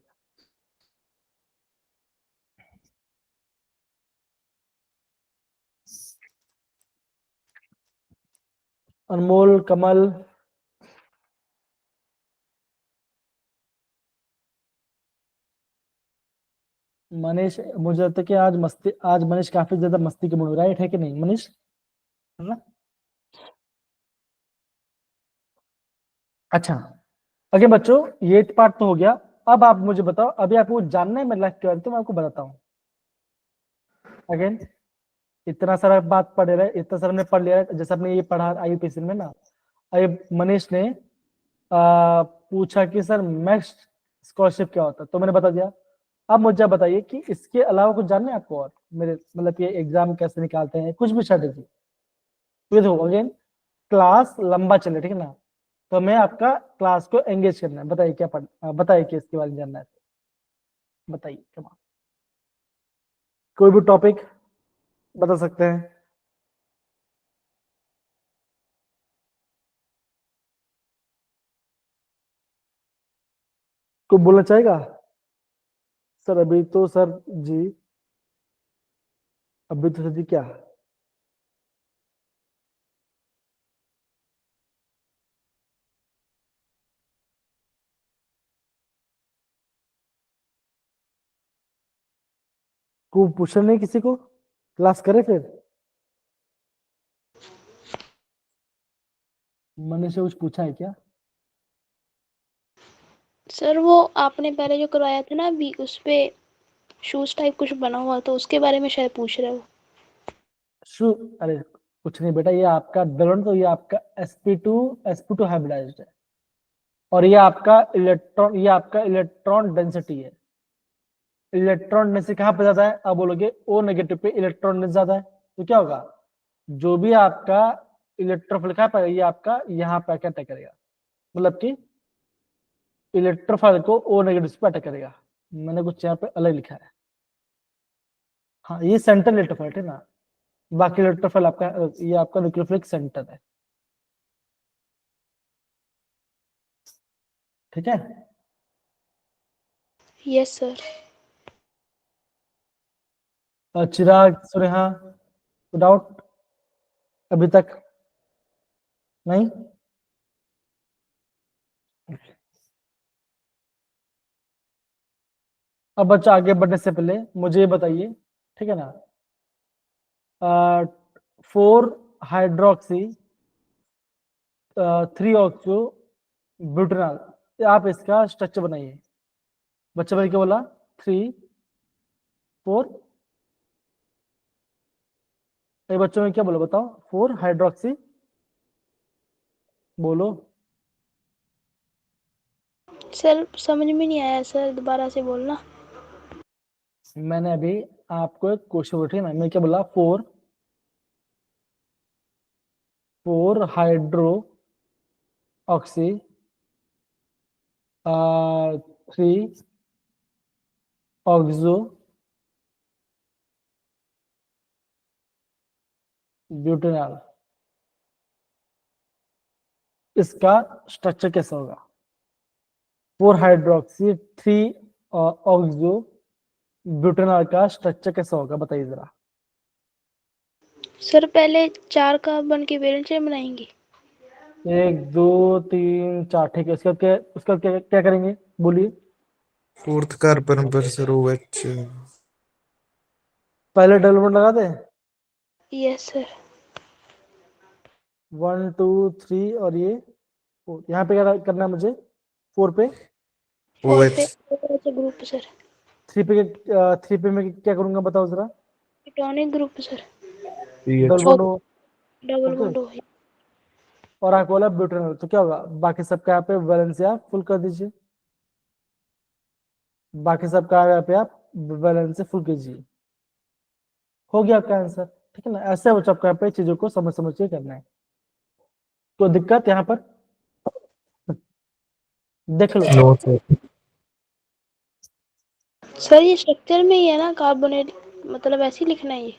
अनमोल, कमल, मनीष, मुझे लगता है कि आज मनीष काफी ज्यादा मस्ती के मूड, राइट है कि नहीं मनीष, है ना? अच्छा, ओके बच्चों, ये पार्ट तो हो गया। अब आप मुझे बताओ, अभी आपको जानना है मेरे लाइफ के बारे में, तो मैं आपको बताता हूँ। अगेन, इतना सारा बात पढ़ रहे, इतना सारा हमने पढ़ लिया है, जैसे आपने ये पढ़ा आईयूपीएससी में ना। अभी मनीष ने पूछा कि सर नेक्स्ट स्कॉलरशिप क्या होता है, तो मैंने बता दिया। अब मुझे बताइए कि इसके अलावा कुछ जानना है आपको, और मेरे मतलब कि एग्जाम कैसे निकालते हैं, कुछ भी स्ट्रेटेजी। तो देखो अगेन, क्लास लंबा चले, ठीक है ना, तो हमें आपका क्लास को एंगेज करना है। बताइए क्या बताइए कि इसके बारे में जानना है, बताइए कम, कोई भी टॉपिक बता सकते हैं। कोई बोलना चाहेगा? सर अभी तो सर जी, अभी तो सर जी क्या, को पूछना नहीं किसी को, क्लास करे फिर। मैंने से कुछ पूछा है क्या? सर वो आपने पहले जो करवाया था ना अभी, उस पे शूज टाइप कुछ बना हुआ था, उसके बारे में शायद पूछ रहे हो। शू, अरे कुछ नहीं बेटा, ये आपका दलन, तो ये आपका sp2 हाइब्रिडाइज्ड है, और ये आपका इलेक्ट्रॉन डेंसिटी है। इलेक्ट्रॉन डेंसिटी कहाँ पे ज्यादा है? आप बोलोगे ओ नेगेटिव पे इलेक्ट्रॉन डेंसिटी ज्यादा है, तो क्या होगा, जो भी आपका इलेक्ट्रोफिल कहाँ पे, ये आपका यहाँ पे क्या अटैक करेगा, मतलब कि इलेक्ट्रोफाइल को ओ नेगेटिव पे अटैक करेगा। मैंने कुछ यहाँ पे अलग लिखा है। हाँ, ये सेंट्रल इलेक्ट्रोफाइल है ना, बाकी इलेक्ट्रोफाइल आपका, ये आपका न्यूक्लियोफिलिक सेंटर है। ठीक है, यस सर। चिराग, सुनेहा, डाउट अभी तक नहीं? अब बच्चा आगे बढ़ने से पहले मुझे ये बताइए, ठीक है ना, 4 हाइड्रोक्सी 3 ऑक्सो ब्यूटेनॉल, आप इसका स्ट्रक्चर बनाइए। बच्चा भाई क्या बोला? 3 4, ये बच्चों में क्या बोलो बताओ? 4 हाइड्रोक्सी, बोलो। सर समझ में नहीं आया सर, दोबारा से बोलना। मैंने अभी आपको एक क्वेश्चन पूछा ना, मैं क्या बोला? 4 हाइड्रो ऑक्सी 3 ऑक्सो ब्यूटेनॉल, इसका स्ट्रक्चर कैसा होगा? 4 हाइड्रोक्सी 3 ऑक्सो ब्यूटेनॉल का स्ट्रक्चर कैसा होगा, बताइए जरा। सर पहले 4 कार्बन के वैलेंस चेन बनाएंगे। 1 2 3 4, ठीक है, उसका क्या करेंगे, बोलिए। फोर्थ कार्बन पर सर OH। पहले डेवलपमेंट लगा दे, यस सर। 1 2 3, और ये 4, यहाँ पे क्या करना है मुझे? 4 पे, 4 OH। पे ग्रुप सर। 3 पे मैं क्या करूंगा, बताओ जरा। Atonic group sir. CH। Double bond हो, डबल ओके, बॉन्ड हो। और आपको बोला ब्यूटेनॉल, तो क्या होगा, बाकी सबका यहाँ पे वैलेंस आप फुल कर दीजिए, बाकी सबका यहाँ पे आप वैलेंस फुल कीजिए, हो गया आपका आंसर। ठीक है ना, ऐसे बच्चों आपको यहाँ पे चीजों को समझ समझ के करना है। तो दिक्कत यहाँ पर देख लो। No sir. सर ये स्ट्रक्चर में ही है ना कार्बोनेट? मतलब ऐसे ही लिखना है ये?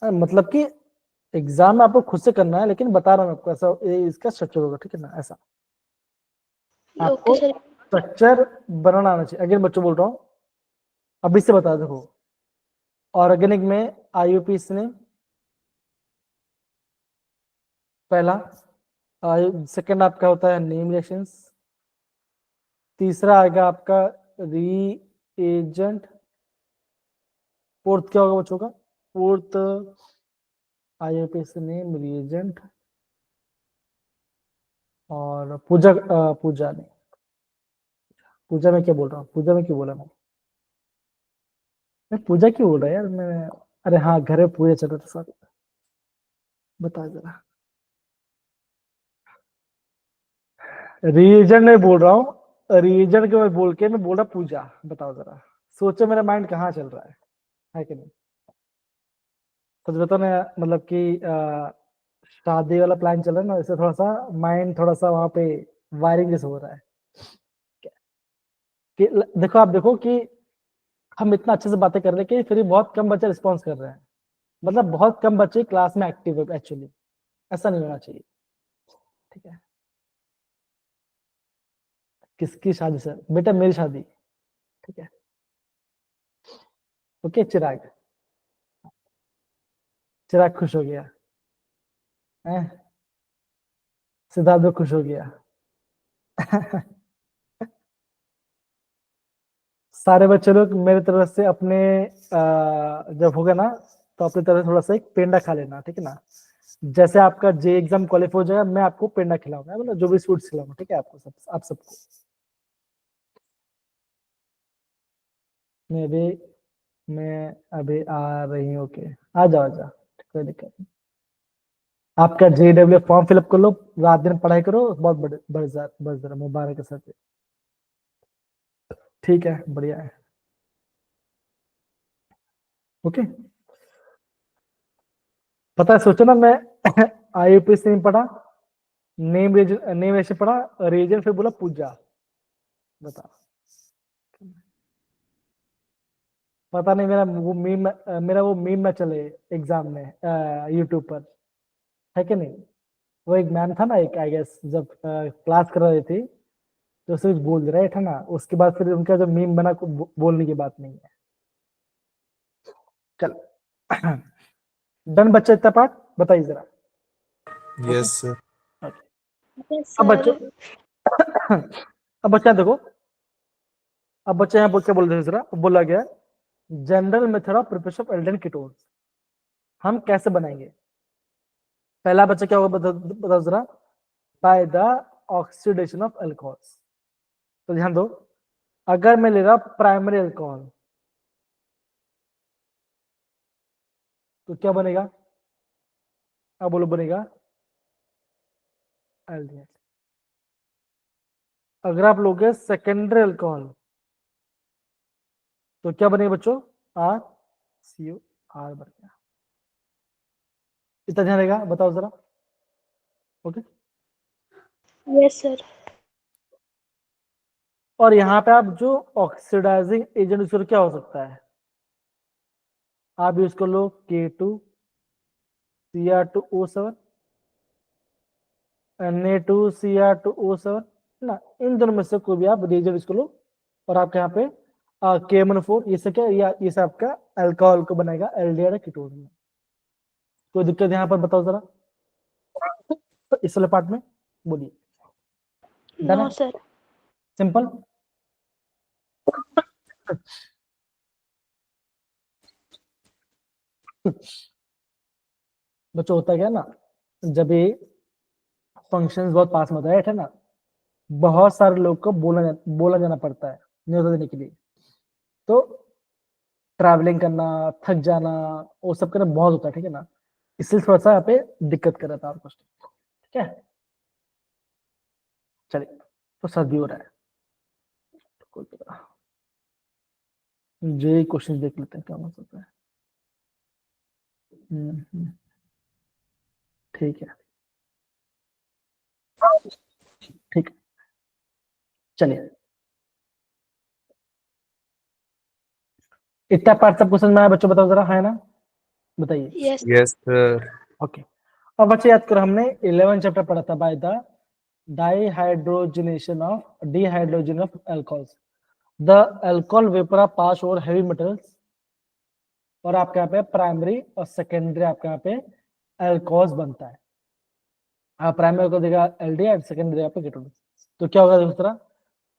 मतलब कि एग्जाम में आपको खुद से करना है, लेकिन बता रहा हूँ आपको ऐसा ये इसका स्ट्रक्चर होगा, ठीक है ना। ऐसा ओके आपको सर। स्ट्रक्चर बनाना आना चाहिए। अगेन बच्चों बोल रहा हूँ, अभी से बता देखो। ऑर्गेनिक में IUPAC ने पहला, सेकंड आपका होता है नेम रिएक्शंस, तीसरा आएगा आपका रीएजेंट, फोर्थ क्या होगा बच्चों का? फोर्थ IUPAC नेम रिएजेंट, और पूजा नहीं, पूजा में क्या बोल रहा हूँ, पूजा में क्यों बोला मैं पूजा क्यों बोल रहा यार मैं? अरे हाँ, घर में पूजा चल रहा था, सॉरी। बता जरा, रीजन नहीं बोल रहा हूँ, रीजन के मैं बोल के मैं बोल रहा पूजा। बताओ जरा, सोचो मेरा माइंड कहाँ चल रहा है कि नहीं? सच बताओ ना, मतलब कि शादी वाला प्लान चल रहा है ना, इससे थोड़ा सा माइंड थोड़ा सा वहां पे वायरिंग जैसे हो रहा है कि देखो, आप देखो कि हम इतना अच्छे से बातें कर रहे हैं कि फिर भी बहुत कम बच्चे रिस्पॉन्स कर रहे हैं। मतलब बहुत कम बच्चे क्लास में एक्टिव है एक्चुअली। ऐसा नहीं होना चाहिए, ठीक है। किसकी शादी सर? बेटा मेरी शादी, ठीक है। ओके चिराग, चिराग खुश हो गया है, सिद्धार्थ भी खुश हो गया। सारे बच्चे लोग मेरे तरफ से अपने जब होगा ना, तो अपनी तरफ से थोड़ा सा एक पेंडा खा लेना, ठीक है ना। जैसे आपका जे एग्जाम क्वालिफाई हो जाएगा, मैं आपको पेंडा खिलाऊंगा, मतलब जो भी स्वीट्स खिलाऊंगा, ठीक है आपको, सब आप सबको। मैं भी मैं अभी आ रही हूँ, ओके। आ जाओ आ जाओ, कोई दिक्कत नहीं। आपका JW फॉर्म फिलअप कर लो, रात दिन पढ़ाई करो, बहुत बड़े बस जरा मुबारक के साथ, ठीक है, बढ़िया है। ओके, पता है, सोचो ना, मैं IUPAC नहीं पढ़ा, नेम ऐसे पढ़ा, रीजन फिर बोला पूजा। बता, पता नहीं मेरा वो मीम में चले एग्जाम में यूट्यूब पर, है कि नहीं? वो एक मैम था ना, एक आई गेस, जब क्लास कर रही थी, तो सिर्फ बोल रहे थे ना, उसके बाद फिर उनका जो मीम बना, बोलने की बात नहीं है। चल। डन बच्चा, इतना पार्ट बताइए जरा। Okay, yes sir. यस अब सर। बच्चों, अब बच्चा देखो, अब बच्चे यहाँ क्या बोल रहे थे जरा, बोला गया general method of preparation of aldehyde ketones, हम कैसे बनाएंगे? पहला बच्चा क्या होगा, बताओ जरा। By the oxidation of alcohols. तो ध्यान दो, अगर मैं ले रहा प्राइमरी अल्कोहल, तो क्या बनेगा? अब बोलो, बनेगा एल्डिहाइड। अगर आप लोगे सेकेंडरी अल्कोहल, तो क्या बनेगा बच्चों? RCOR बन गया। इतना ध्यान रहेगा, बताओ जरा। Okay, yes sir. और यहाँ पे आप जो ऑक्सीडाइजिंग एजेंट यूज करो, क्या हो सकता है? आप यूज कर लो K2Cr2O7, Na2Cr2O7 ना, इन दोनों में से कोई भी आप रिएजेंट यूज कर लो, और आपके यहाँ पे KMnO4, ये से क्या, या ये से आपका अल्कोहल को बनाएगा एल्डिहाइड कीटोन में। कोई दिक्कत यहाँ पर बताओ जरा, तो इस वाले पार्ट में बोलिए। डन नो है, सर। सिंपल। बच्चों होता क्या है ना, जब ये फंक्शंस बहुत पास में होता है ना, बहुत सारे लोग को बोला जाना पड़ता है न्यूज़ देने के लिए। तो ट्रैवलिंग करना, थक जाना, वो सब करना बहुत होता है, ठीक है ना। इसलिए थोड़ा सा यहाँ पे दिक्कत कर रहा था आपको, ठीक है। चलिए, तो सर्दी हो रहा है, जे क्वेश्चन देख लेते हैं क्या हो सकता है। ठीक है, ठीक है, चलिए। इतना पार्ट सब क्वेश्चन में आया बच्चों, बताओ जरा, है ना? बताइए। Yes yes sir. ओके, अब बच्चे याद करो, हमने 11 चैप्टर पढ़ा था by the dehydrogenation of alcohols. The alcohol vapor are pass over heavy metals, और आपके यहाँ पे प्राइमरी और सेकेंडरी आपके यहाँ पे अल्कोहल्स बनता है। आप प्राइमरी को देगा एल्डिहाइड, सेकेंडरी यहाँ पे कीटोन। तो क्या होगा दूसरा,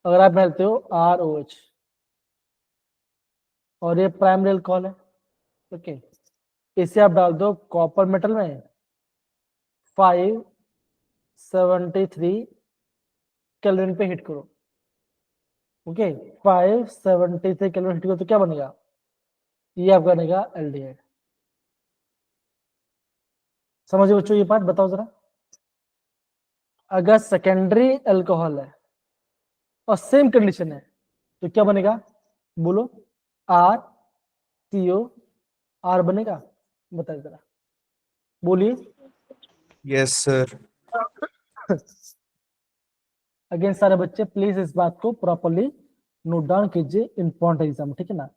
अगर आप डालते हो ROH और ये प्राइमरी अल्कोहल है, ओके, इसे आप डाल दो कॉपर मेटल में 573 केल्विन पे हिट करो, ओके, 573 केल्विन हिट करो तो क्या बनेगा, ये आपका बनेगा एल्डिहाइड। समझिए बच्चों ये बात, बताओ जरा, अगर सेकेंडरी अल्कोहल है और सेम कंडीशन है तो क्या बनेगा, बोलो, RCO R बनेगा, बताइए जरा, बोलिए। Yes sir. अगेन सारे बच्चे प्लीज इस बात को प्रॉपरली नोट डाउन कीजिए, इंपॉर्टेंट एग्जाम, ठीक है ना,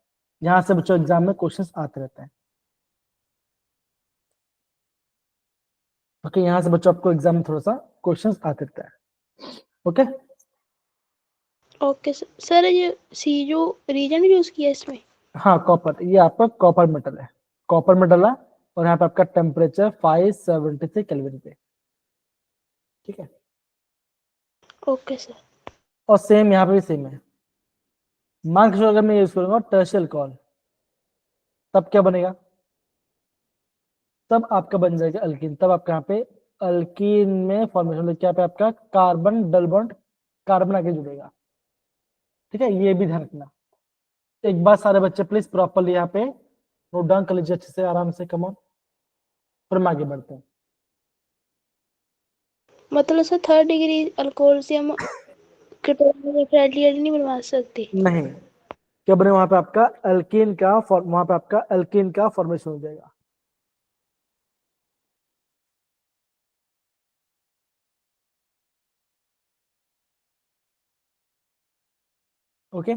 यहाँ से बच्चों एग्जाम में क्वेश्चंस आते रहते हैं। ओके, यहाँ से बच्चों आपको एग्जाम में थोड़ा सा क्वेश्चंस आते रहते हैं। ओके, ओके सर, ये सी जो रीजन यूज किया है इसमें। हाँ कॉपर, ये आपका कॉपर मेटल है, कॉपर मेटल है, और यहाँ पे आपका टेम्परेचर 573 केल्विन पे, ठीक है। Okay sir. और सेम यहाँ पे भी सेम है। मान के चलो अगर मैं यूज करूंगा टर्शियल कॉल, तब क्या बनेगा, तब आपका बन जाएगा अल्कीन, तब आपका यहाँ पे अल्कीन में फॉर्मेशन क्या पे आपका कार्बन डबल बॉन्ड कार्बन आके जुड़ेगा, ठीक है, ये भी ध्यान रखना। एक बार सारे बच्चे प्लीज प्रॉपरली यहाँ पे नोट डाउन कर लीजिए अच्छे से, आराम से, कम ऑन, फिर हम आगे बढ़ते हैं। मतलब सर थर्ड डिग्री अल्कोहल से हम कीटोन या फिर एल्डिहाइड नहीं बनवा सकते। नहीं, क्या बने वहां पे आपका अल्कीन का वहां पे आपका अल्कीन का फॉर्मेशन हो जाएगा। ओके,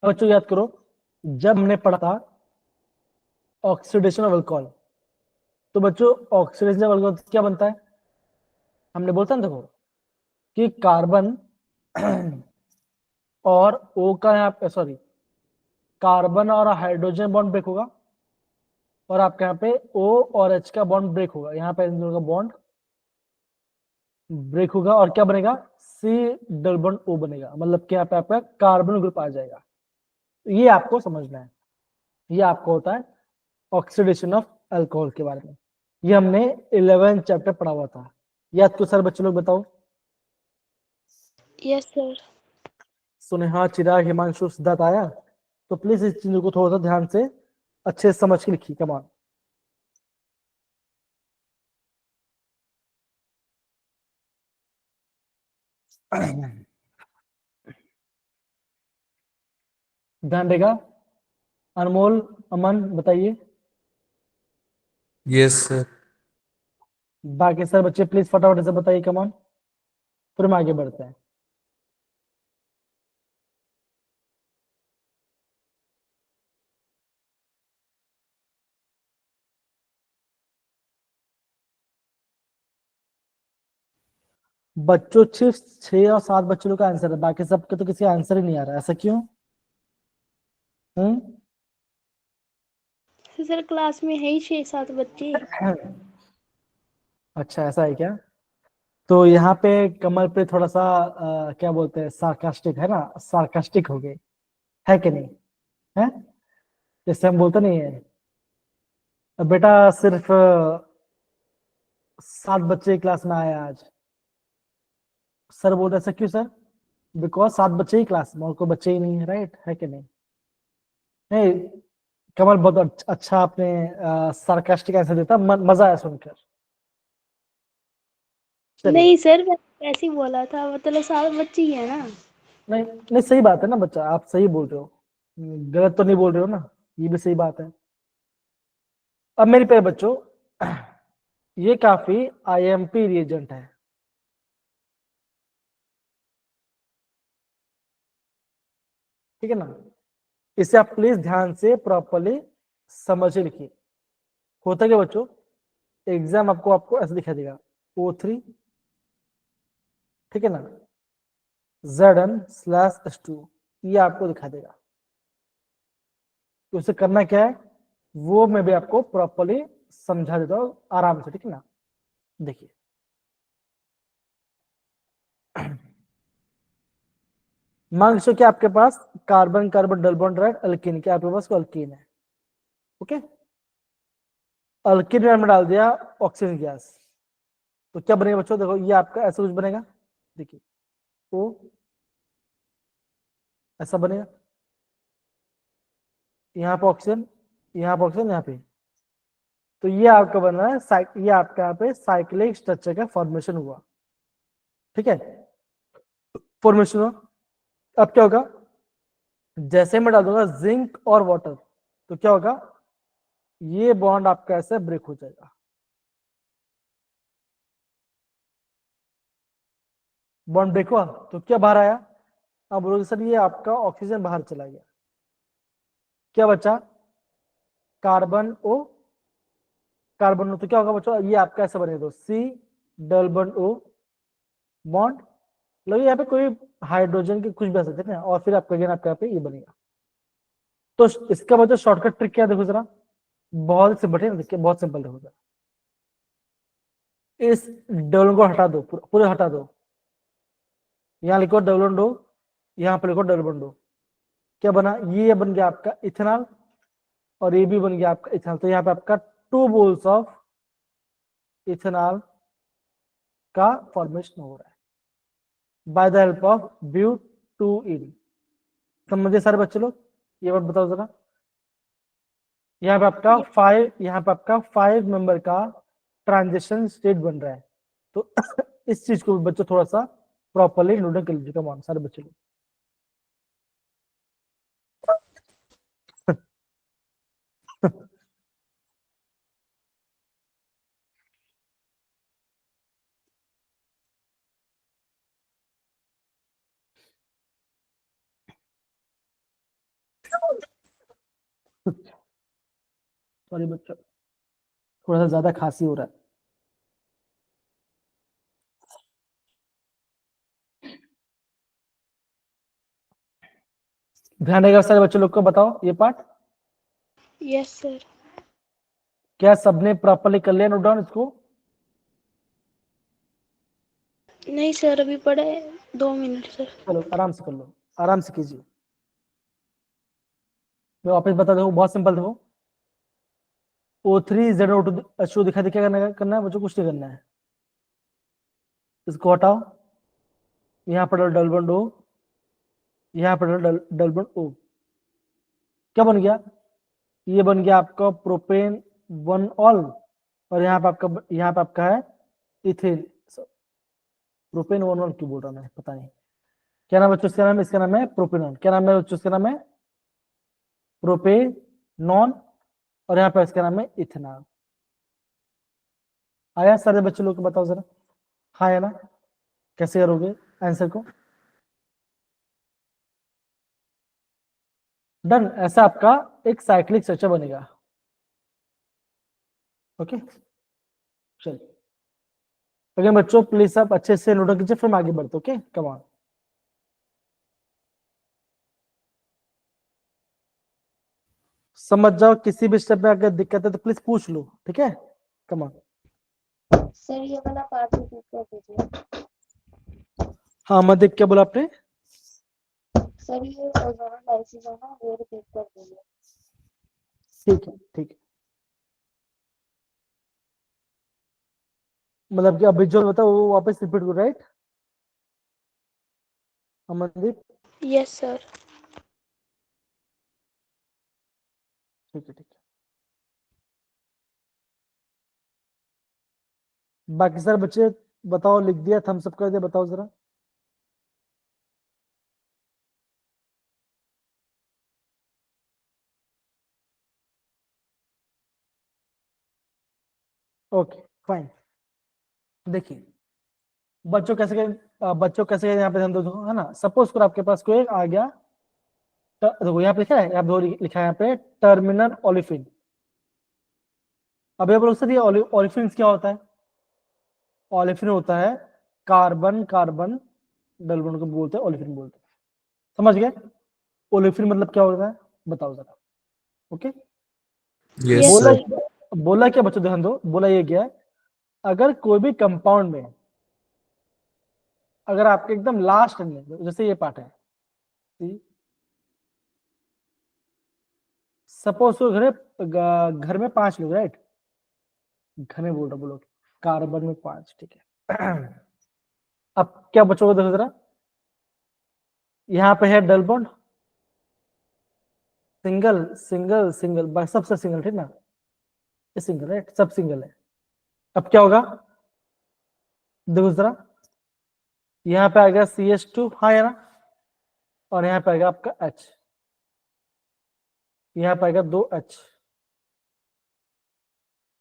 अब बच्चों याद करो, जब हमने पढ़ा था ऑक्सीडेशन ऑफ अल्कोहल, तो बच्चों ऑक्सीडेशन ऑफ अल्कोहल क्या बनता है, हमने बोलता ना, देखो कि कार्बन और O का यहाँ पे, सॉरी, कार्बन और हाइड्रोजन बॉन्ड ब्रेक होगा, और आपके यहाँ पे O और H का बॉन्ड ब्रेक होगा, यहाँ पे इन दोनों का बॉन्ड ब्रेक होगा, और क्या बनेगा, C डबल बॉन्ड O बनेगा, मतलब कि यहाँ पे आपका कार्बन ग्रुप आ जाएगा। ये आपको समझना है, ये आपको होता है ऑक्सीडेशन ऑफ अल्कोहल के बारे में। ये हमने 11 चैप्टर पढ़ा हुआ था, याद को सर बच्चे लोग बताओ। Yes sir. सुनेहा, चिराग, हिमांशु, सिद्धार्थ आया, तो प्लीज इस चीज को थोड़ा सा ध्यान से अच्छे से समझ के लिखिए, कमान। ध्यान देगा, अनमोल, अमन, बताइए। Yes sir. बाकी सर बच्चे प्लीज फटाफट से बताइए, कमान, फिर हम आगे बढ़ते हैं। बच्चों सिर्फ 6 और 7 बच्चों लोग का आंसर है, बाकी सबके तो किसी आंसर ही नहीं आ रहा, ऐसा क्यों? हम्म सर क्लास में है ही 6-7 बच्चे। अच्छा, ऐसा है क्या? तो यहाँ पे कमल पे थोड़ा सा क्या बोलते हैं, सार्कास्टिक है ना, सार्कास्टिक हो गए, है कि नहीं? है, जैसे हम बोलते नहीं है, अब बेटा सिर्फ 7 बच्चे क्लास में आए आज, सर बोलते ऐसा क्यों सर? बिकॉज 7 बच्चे ही क्लास में, और कोई बच्चे ही नहीं है, राइट है कि नहीं? नहीं, कमल बहुत अच्छा आपने सार्कास्टिक आंसर देता, मजा आया सुनकर। चलिए, नहीं सर, मैं ऐसे ही बोला था, मतलब 7 बच्चे ही है ना। नहीं नहीं, सही बात है ना बच्चा, आप सही बोल रहे हो, गलत तो नहीं बोल रहे हो ना, ये भी सही बात है। अब मेरे प्यारे बच्चों, ये काफी IMP रिएजेंट है, ठीक है ना, इसे आप प्लीज ध्यान से प्रॉपरली समझ के लिखिए। होता क्या बच्चों, एग्जाम आपको ऐसे दिखा देगा O3, ठीक है ना, Zn/S2, ये आपको दिखा देगा। तो उसे करना क्या है वो मैं भी आपको प्रॉपरली समझा देता हूँ आराम से, ठीक है ना। देखिए मान लो कि आपके पास carbon carbon double bond right alkene, क्या आपके पास अल्कीन है, ओके। अल्कीन में हमने डाल दिया ऑक्सीजन गैस, तो क्या बनेगा बच्चों, देखो ये आपका ऐसा कुछ बनेगा, देखिए ओ ऐसा बनेगा, यहाँ पे ऑक्सीजन, यहाँ पे ऑक्सीजन, यहाँ पे, तो ये आपका बन रहा है ये आपका यहाँ पे साइक्लिक स्ट्रक्चर का फॉर्मेशन हुआ, ठीक है। फॉर्मेशन हुआ, अब क्या होगा, जैसे मैं डाल दूंगा जिंक और वाटर, तो क्या होगा, ये बॉन्ड आपका ऐसे ब्रेक हो जाएगा, बॉन्ड ब्रेक हुआ, तो क्या बाहर आया, अब बोलोगे सर ये आपका ऑक्सीजन बाहर चला गया, क्या बचा, कार्बन ओ, कार्बन ओ, तो क्या होगा बच्चों, ये आपका ऐसा बनेगा, C∼O बॉन्ड, मतलब यहाँ पे कोई हाइड्रोजन के कुछ भी आ सकते हैं ना, और फिर आपका अगेन आपका यहाँ पे ये बनेगा। तो इसका मतलब शॉर्टकट ट्रिक क्या है, देखो जरा, बहुत सिंपल है, देखिए बहुत सिंपल, देखो जरा, इस डबल को हटा दो, पूरे हटा दो, यहाँ लिखो डबल डो, यहाँ पे लिखो डबल डो, क्या बना, ये बन गया आपका इथेनॉल, और ये भी बन गया आपका इथेनॉल, तो यहाँ पे आपका 2 मोल्स ऑफ इथेनॉल का फॉर्मेशन हो रहा है बाय द हेल्प ऑफ ब्यूट2ईन। समझे सारे बच्चे लोग, ये बात बताओ जरा, यहाँ पे आपका 5 मेंबर का ट्रांजिशन स्टेट बन रहा है, तो इस चीज को बच्चों थोड़ा सा प्रॉपरली नोट कर लीजिए, कम ऑन सारे बच्चे लोग। सॉरी बच्चों, थोड़ा सा ज्यादा खांसी हो रहा है। ध्यान रहेगा सारे बच्चों लोग को, बताओ ये पार्ट यस सर। क्या सबने प्रॉपरली कर लिया नोट डाउन इसको, नहीं सर, अभी पढ़े 2 मिनट सर। चलो आराम से कर लो, आराम से कीजिए, मैं वापस बता दूं, बहुत सिंपल देखो, O3 ZO2 दिखा दे, क्या करना है बच्चों, कुछ नहीं करना है, इसको हटाओ, यहाँ पर डबल बॉन्ड O, यहाँ पर डबल बॉन्ड O, क्या बन गया, ये बन गया आपका प्रोपेन 1 ऑल, और यहाँ पे आपका है इथेन, प्रोपेन 1 ऑल क्यों बोल रहा मैं, पता नहीं क्या नाम है बच्चों, इसका नाम है, इसका नाम है प्रोपेनॉन, क्या नाम है बच्चों, इसका नाम है प्रोपेनॉन, और यहाँ पे इसका नाम है इथेनॉल। आया सारे बच्चे लोग को, बताओ जरा, हाँ है ना, कैसे करोगे आंसर को, डन, ऐसा आपका एक साइक्लिक स्ट्रक्चर बनेगा, ओके। चलिए अगर बच्चों प्लीज आप अच्छे से नोट कीजिए, फिर हम आगे बढ़ते, ओके, कम ऑन। समझ जाओ, किसी भी स्टेप में अगर दिक्कत है तो प्लीज पूछ लो, ठीक है, कम ऑन। सर ये वाला पार्ट रिपीट कर दीजिए। हाँ मदीप, क्या बोला आपने, सर ये ओजोन डाइसिस है ना, वो रिपीट कर दीजिए। ठीक है ठीक है, मतलब कि अभी जो बताओ वो वापस रिपीट करो, राइट अमनदीप, यस सर। ठीक है ठीक है, बाकी सारे बच्चे बताओ, लिख दिया, थम्स अप कर दिया, बताओ जरा, ओके फाइन। देखिए बच्चों कैसे यहाँ पे ध्यान दो, है ना, सपोज करो आपके पास कोई आ गया देखो यहाँ पे लिखा है, यहाँ पे लिखा है यहाँ पे टर्मिनल ओलिफिन। अब ये बोलो सर ये ओलिफिन क्या होता है? ओलिफिन होता है कार्बन कार्बन डबल बॉन्ड को बोलते हैं ओलिफिन बोलते हैं। समझ गए? ओलिफिन मतलब क्या होता है बताओ जरा। ओके Yes, Yes, बोला sir. बोला क्या बच्चों ध्यान दो, बोला ये क्या है, अगर कोई भी कंपाउंड में अगर आपके एकदम लास्ट में जैसे ये पार्ट है, सपोज तो घर में 5 लोग, राइट? घर में बोल रहा बोलो, कार्बन में 5, ठीक है। अब क्या बचोगा देखो जरा, यहाँ पे है double bond, single single single, बस सबसे सिंगल, ठीक ना? ये सिंगल, राइट? सब सिंगल है। अब क्या होगा देखो जरा, यहाँ पे आएगा CH2, हाँ है ना, और यहाँ पे आएगा आपका H, यहाँ पे आएगा 2H,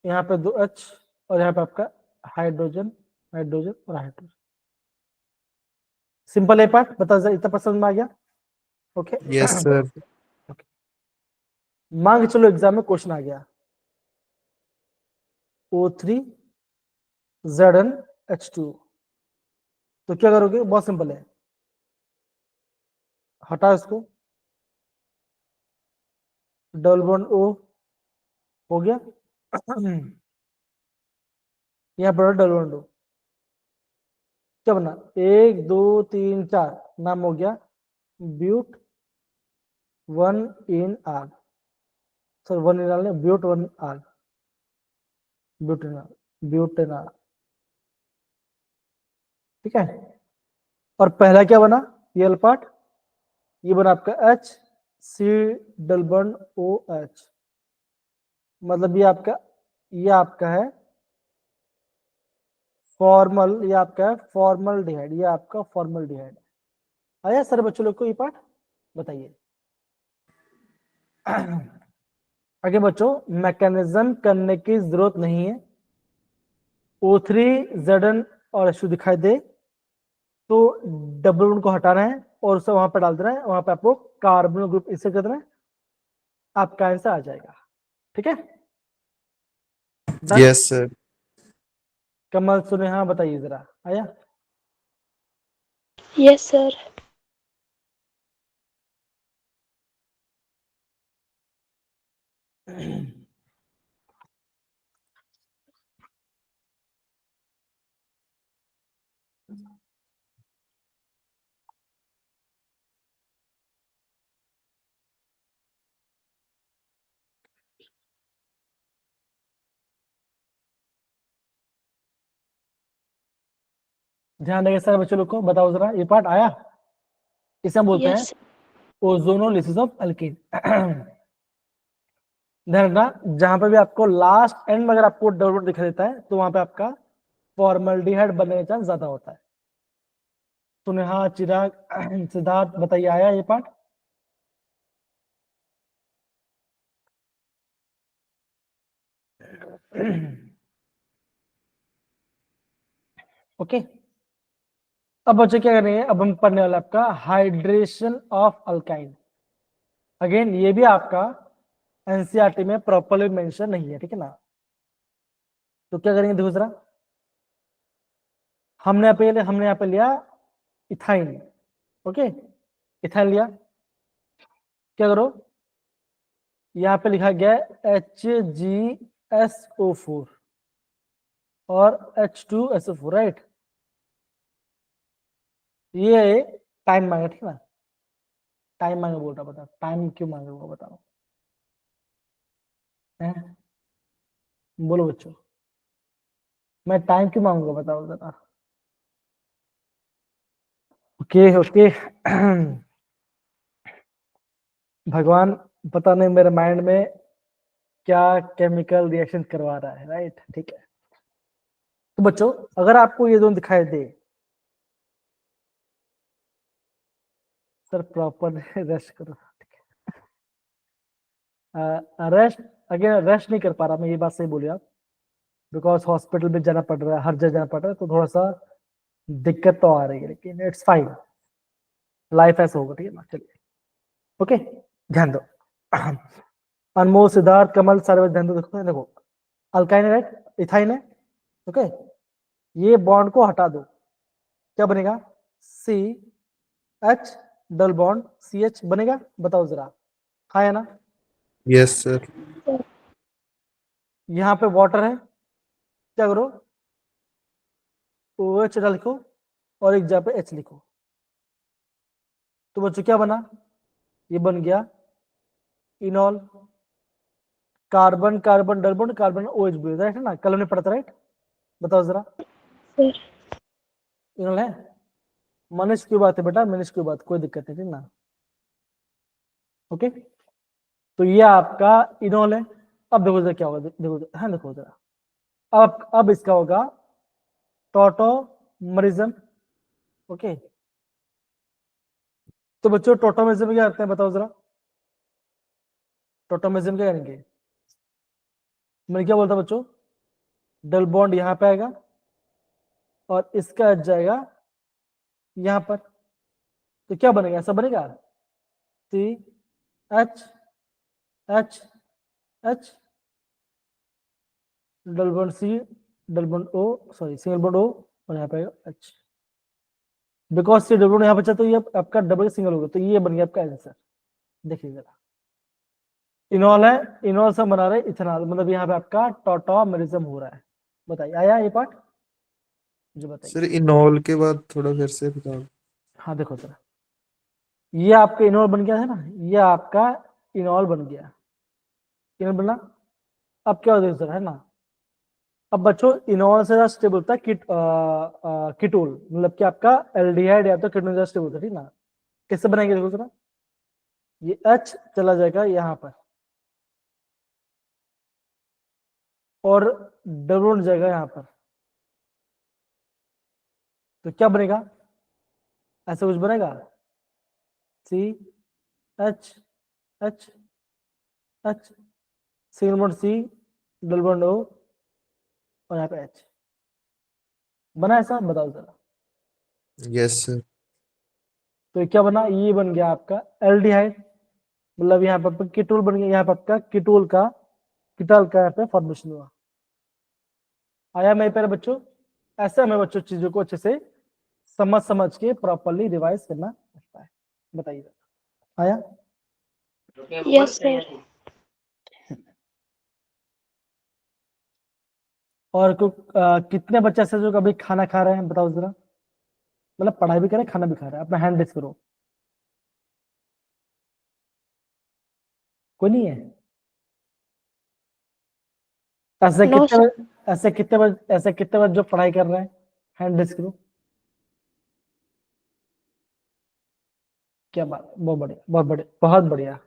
यहाँ पे 2H, और यहाँ पे आपका हाइड्रोजन हाइड्रोजन और हाइड्रोजन। सिंपल है पार्ट, बता जरा इतना पसंद में आ गया? Okay Yes, sir. मांग चलो एग्जाम में क्वेश्चन आ गया, O3 ZnH2, तो क्या करोगे? बहुत सिंपल है, हटा इसको, डबल बॉन्ड O हो गया, यहाँ पर डबल बॉन्ड O, क्या बना? 1 2 3 4 नाम हो गया ब्यूट 1 इन आर, सर 1 इन R, but 1 R, butanol butanol, ठीक है। और पहला क्या बना? ये वाला पार्ट, ये बना आपका H C double bond OH, मतलब ये आपका है फॉर्मल, ये आपका है फॉर्मल डिहाइड, ये आपका फॉर्मल डिहाइड। आया सर बच्चों लोग को ये पार्ट? बताइए। आगे बच्चों मैकेनिज्म करने की जरूरत नहीं है, O3 Zn और H2 दिखाई दे तो डबल बॉन्ड को हटाना है और उसे वहां पर डाल देना है, वहां पे आपको कार्बन ग्रुप इससे कर देना है, आपका आंसर आ जाएगा, ठीक है? Done? Yes, sir. कमल सुने हाँ बताइए जरा, आया? yes, sir. ध्यान देंगे सर बच्चों लोग को, बताओ जरा ये पार्ट आया? इसे हम बोलते हैं Yes, ओजोनोलिसिस ऑफ एल्कीन। ध्यान रखना, जहां पर भी आपको लास्ट एंड में अगर आपको डबल बॉन्ड दिखाई देता है तो वहां पे आपका फॉर्मल्डिहाइड बनने का चांस ज्यादा होता है। सुने हाँ चिराग सिद्धार्थ बताइए, आया ये पार्ट? ओके अब बच्चे क्या करेंगे, अब हम पढ़ने वाला आपका हाइड्रेशन ऑफ अल्काइन। अगेन ये भी आपका एनसीईआरटी में प्रॉपरली मेंशन नहीं है, ठीक है ना? तो क्या करेंगे देखो जरा, हमने यहाँ पे लिया इथाइन, ओके इथाइन लिया, क्या करो यहाँ पे लिखा गया HgSO4 और H2SO4, राइट? ये टाइम मांगा, ठीक ना? टाइम मांगे बोल रहा, बता टाइम क्यों मांगे वो बताओ, हैं? बोलो बच्चों, मैं टाइम क्यों मांगूंगा बताओ जरा। ओके ओके भगवान पता नहीं मेरे माइंड में क्या केमिकल रिएक्शन करवा रहा है, राइट? ठीक है, तो बच्चों अगर आपको ये दोनों दिखाई दे, सर प्रॉपर रेस्ट करो, रेस्ट अगेन रेस्ट नहीं कर पा रहा मैं, ये बात सही बोली आप, बिकॉज हॉस्पिटल में जाना पड़ रहा है, हर जगह जाना पड़ रहा है, तो थोड़ा सा दिक्कत तो आ रही है, लेकिन इट्स फाइन, लाइफ ऐसा होगा, ठीक है ना? चलिए ओके, ध्यान दो। अनमोल, सिद्धार्थ, कमल, सारे बच्चे ध्यान दो। देखो अल्काइन है राइट, इथाइन है। ओके, ये बॉन्ड को हटा दो, क्या बनेगा? C H double bond C H बनेगा, बताओ जरा, हाँ या ना? Yes, sir. यहाँ पे वाटर है, क्या करो, ओ एच लिखो और एक जगह पे एच लिखो। तो बच्चों क्या बना? ये बन गया enol, carbon carbon double bond, carbon O H B, right है ना? कल हमने पढ़ा था राइट, बताओ जरा। सर इनॉल है, मनीष की बात है बेटा, मनीष की बात, कोई दिक्कत नहीं, ठीक ना? ओके, तो ये आपका इनॉल है। अब देखो जरा क्या होगा, देखो हाँ देखो जरा, अब इसका होगा टॉटोमरिज्म। ओके, तो बच्चों टॉटोमरिज्म क्या करते हैं, बताओ जरा, टॉटोमरिज्म क्या करेंगे? मैंने क्या बोलता बच्चों, डबल बॉन्ड यहाँ पे आएगा और इसका एच जाएगा यहाँ पर, तो क्या बनेगा? ऐसा बनेगा, C H H H double bond C double bond O, sorry single bond O, और यहाँ पे H, because C double bond यहाँ बचा तो ये आपका डबल सिंगल होगा, तो ये बन गया आपका आंसर। देखिए जरा, इनॉल है, इनॉल से बना रहे इथेनॉल, मतलब यहाँ पे आपका टॉटोमरिज्म हो रहा है। बताइए आया ये पार्ट, जो बताइए। सर इनॉल के बाद थोड़ा फिर से बताओ। हाँ देखो जरा, ये आपका इनॉल बन गया है ना, ये आपका इनॉल बन गया, इनॉल बना। अब क्या होता है सर, है ना? अब बच्चों इनॉल से ज्यादा स्टेबल होता है कीटोल, मतलब कि आपका एल्डिहाइड या तो कीटोन ज्यादा स्टेबल होता है, ठीक ना? कैसे बनाएंगे देखो जरा, ये H चला जाएगा यहाँ पर और डबल जाएगा यहाँ पर, तो क्या बनेगा? ऐसा कुछ बनेगा, C H H H single bond C double bond O और यहाँ पे एच बना, ऐसा बताओ जरा। Yes, sir. तो ये क्या बना? ये बन गया आपका एल्डिहाइड, मतलब यहाँ पर कीटोल बन गया, यहाँ पर आपका कीटोल का कीटोल का यहाँ पे फॉर्मेशन हुआ। आया मेरे प्यारे बच्चों? ऐसे हमें बच्चों चीजों को अच्छे से समझ समझ के प्रॉपरली रिवाइज करना पड़ता है। बताइए, आया? यस सर और कितने बच्चे ऐसे जो कभी खाना खा रहे हैं, बताओ जरा, मतलब पढ़ाई भी करें खाना भी खा रहे हैं, अपना हैंड रेस करो। कोई नहीं है? ऐसे नो कितने सर ऐसे कितने बच्चे जो पढ़ाई कर रहे हैं, हैंड रेस करो। क्या बात, बहुत बढ़िया, बहुत बढ़िया, बहुत बढ़िया।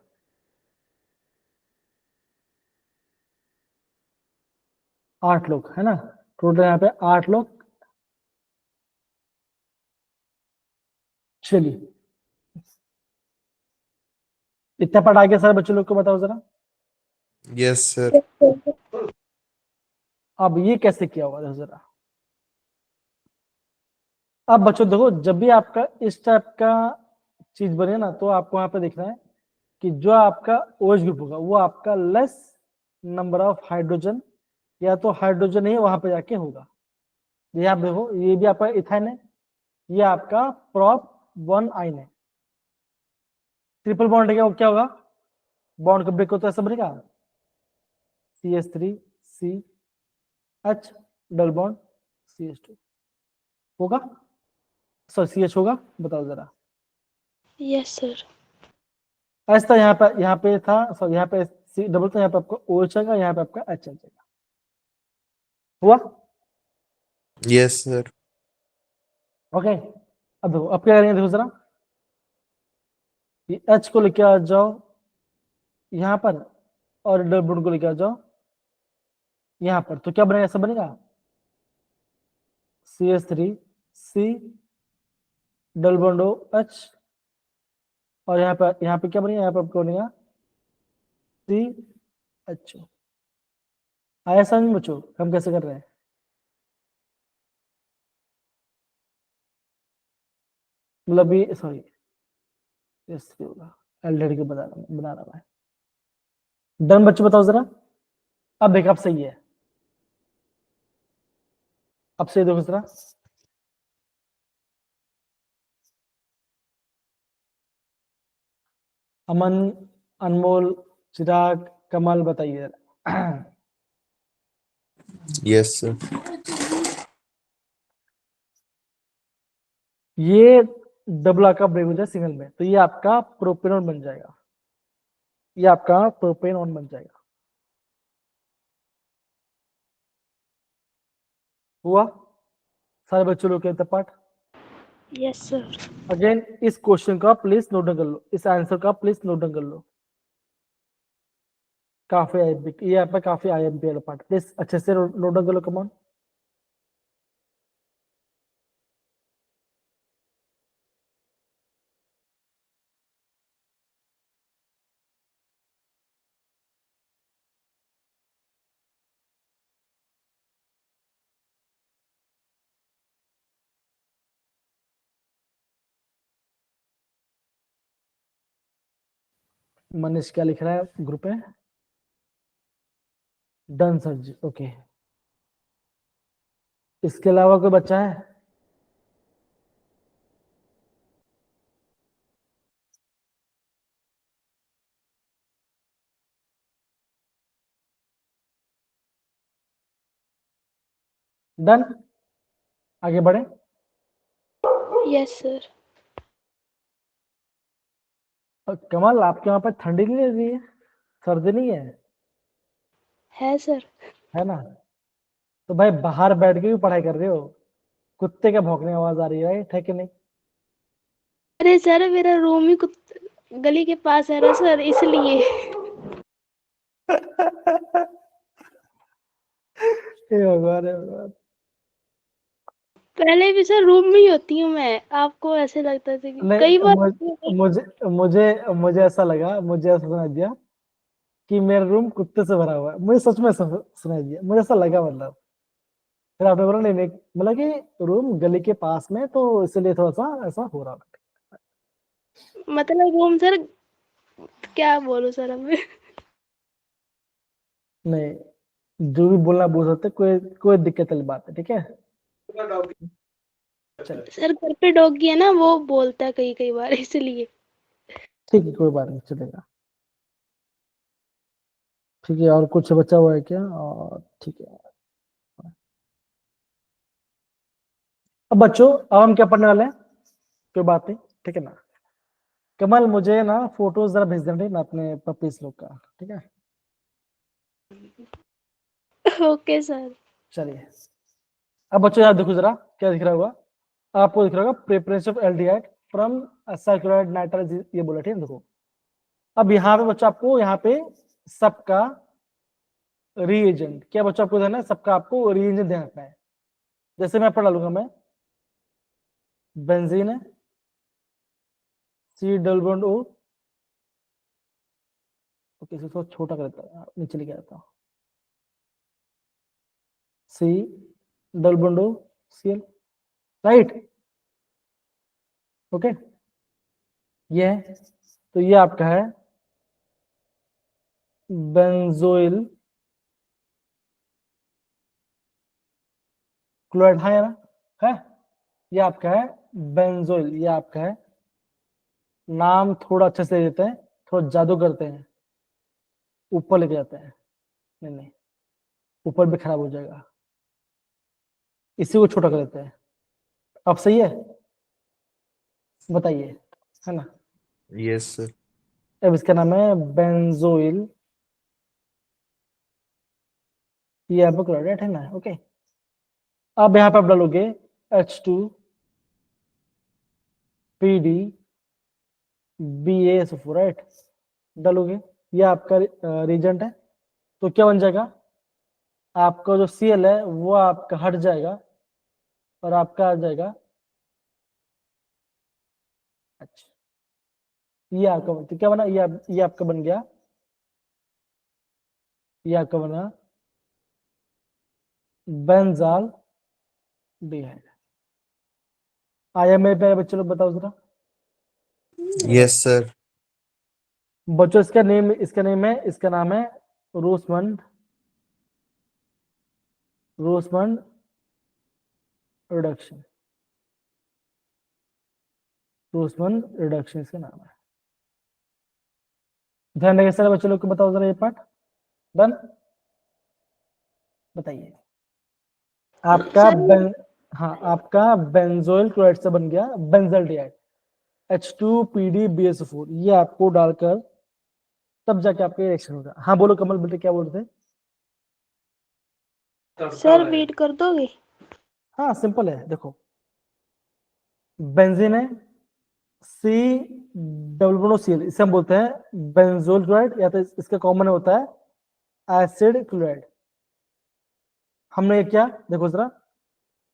आठ लोग है ना, टोटल यहाँ पे 8 लोग। चलिए, इतना पढ़ा के सारे बच्चों लोग को बताओ जरा, Yes, sir. अब ये कैसे किया होगा देखो जरा। अब बच्चों देखो, जब भी आपका इस टाइप का चीज बने ना, तो आपको यहाँ पे देखना है कि जो आपका OH ग्रुप होगा वो आपका लेस नंबर ऑफ हाइड्रोजन, या तो हाइड्रोजन नहीं वहां पे जाके होगा। ये आप देखो, ये भी आपका इथाइन है, ये आपका प्रॉप 1 आइन है। ट्रिपल बॉन्ड है, क्या होगा? बॉन्ड का ब्रेक होता है, ऐसा बनेगा, CH3 C H double bond CH2 होगा, सॉरी CH होगा, बताओ जरा। यस सर ऐसा यहाँ पे था, सॉरी यहाँ पे C डबल था, यहाँ पे आपका OH आएगा, यहाँ पे आपका H आ जाएगा। हुआ? Yes, sir. ओके, अब देखो, अब क्या करेंगे देखो जरा, ये H को लेके आ जाओ यहाँ पर और डबल बॉन्ड को लेके आ जाओ यहाँ पर, तो क्या बनेगा? ऐसा बनेगा, CH3 C double bond OH, और यहाँ पे क्या बनेगा? यहाँ पे आपको बनेगा CH। आया समझ में बच्चों हम कैसे कर रहे हैं? मतलब ये सॉरी, CH3 होगा एल्डिहाइड के बना रहा है। डन बच्चों, बताओ जरा। अब देखो, अब सही है, अब सही देखो जरा। अमन, अनमोल, चिराग, कमल, बताइए जरा। Yes sir. ये डबल का ब्रेक हो जाए सिंगल में, तो ये आपका प्रोपेनॉन बन जाएगा, ये आपका प्रोपेनॉन बन जाएगा। हुआ? सारे बच्चों लोग के पार्ट। Yes sir. अगेन इस क्वेश्चन का प्लीज नोट डाउन कर लो, इस आंसर का प्लीज नोट डाउन कर लो। काफी ये आपका काफी आईएमपी वाला पार्ट, प्लीज अच्छे से नोट डाउन कर लो, कम ऑन। मनीष क्या लिख रहा है ग्रुप में? डन सर जी, ओके। इसके अलावा कोई बच्चा है? डन, आगे बढ़े। Yes sir. कमल, आपके वहां पर ठंडी नहीं लग रही है? सर्दी नहीं है सर। है ना? तो भाई बाहर बैठ के भी पढ़ाई कर रहे हो, कुत्ते के भौंकने की आवाज आ रही है, राइट है कि नहीं? अरे सर मेरा रूम ही गली के पास है ना सर, इसलिए। हे भगवान, हे भगवान। पहले भी सर रूम में ही होती हूँ मैं, आपको ऐसे लगता था कि कई नहीं, बार। मुझे मुझे मुझे ऐसा लगा, मुझे ऐसा सुना दिया कि मेरा रूम कुत्ते से भरा हुआ है, मुझे सच में सुना दिया, मुझे ऐसा लगा, मतलब। फिर आपने बोला नहीं नहीं, मतलब कि रूम गली के पास में, तो इसलिए थोड़ा सा ऐसा हो रहा है। मतलब रूम सर, क्या बोलूं सर अब मैं। नहीं, जो भी बोलना बोल सकते, कोई कोई दिक्कत वाली बात है, ठीक है। चलिए, सर घर पे डॉगी है ना, वो बोलता है कई कई बार, इसलिए। ठीक है, कोई बात नहीं, चलेगा। ठीक है, और कुछ बचा हुआ है क्या? और ठीक है। अब बच्चों, अब हम क्या पढ़ने वाले हैं? कोई बात नहीं, ठीक है ना। कमल, मुझे ना फोटोज जरा भेज देना, ठीक है ना, अपने पपीज लोग का, ठीक है। Okay sir. चलिए, अब बच्चों यार देखो जरा, क्या दिख रहा होगा आपको? दिख रहा होगा preference of aldehyde from acyl chloride nitrile, ये बोला, ठीक है, देखो। अब यहाँ पे बच्चों आपको, यहाँ पे सबका रीएजेंट क्या बच्चों आपको ध्यान है, सबका आपको रीएजेंट ध्यान रखना है। जैसे मैं पढ़ा लूंगा, मैं बेंजीन है, C double bond O, okay, इसे थोड़ा छोटा कर देता हूं, नीचे लेके आता हूँ, C double bond O C L, right, okay. ये है, तो ये आपका है बेंजोइल क्लोराइड, हाँ, है। ये आपका है बेंजोइल, ये आपका है। नाम थोड़ा अच्छे से देते हैं, थोड़ा जादू करते हैं, ऊपर लेके जाते हैं। नहीं नहीं, ऊपर भी खराब हो जाएगा, इसी को छोटा कर देते हैं। अब सही है, बताइए, है ना? Yes sir. अब इसका नाम है बेंजोइल, ये आपका क्लोराइड है ना, ओके। अब यहाँ पे आप डालोगे H2 PD BaSO4, राइट, डालोगे, ये आपका रिएजेंट है। तो क्या बन जाएगा? आपका जो Cl है वो आपका हट जाएगा, और आपका आ जाएगा अच्छा, ये आपका, तो क्या बना, ये आपका बन गया, ये आपका बना बेंजाल डिहाइड। आया मेरे प्यारे बच्चे लोग, बताओ जरा। Yes sir. बच्चों इसका नाम है रोसमंड रिडक्शन। इसका नाम है। ध्यान रखिए सारे बच्चों लोग को, बताओ जरा ये पार्ट। डन, बताइए। आपका सर हाँ, आपका बेंजोइल क्लोराइड से बन गया बेंजल्डिहाइड H2PdBSO4। ये आपको डालकर तब जाके आपका रिएक्शन होगा। हाँ बोलो कमल बेटे, क्या बोल रहे थे? सर रीड कर दोगे? हाँ सिंपल है, देखो बेंजीन है C इसे हम बोलते हैं बेंजोल क्लोराइड, या तो इसका कॉमन होता है एसिड क्लोराइड। हमने क्या देखो जरा,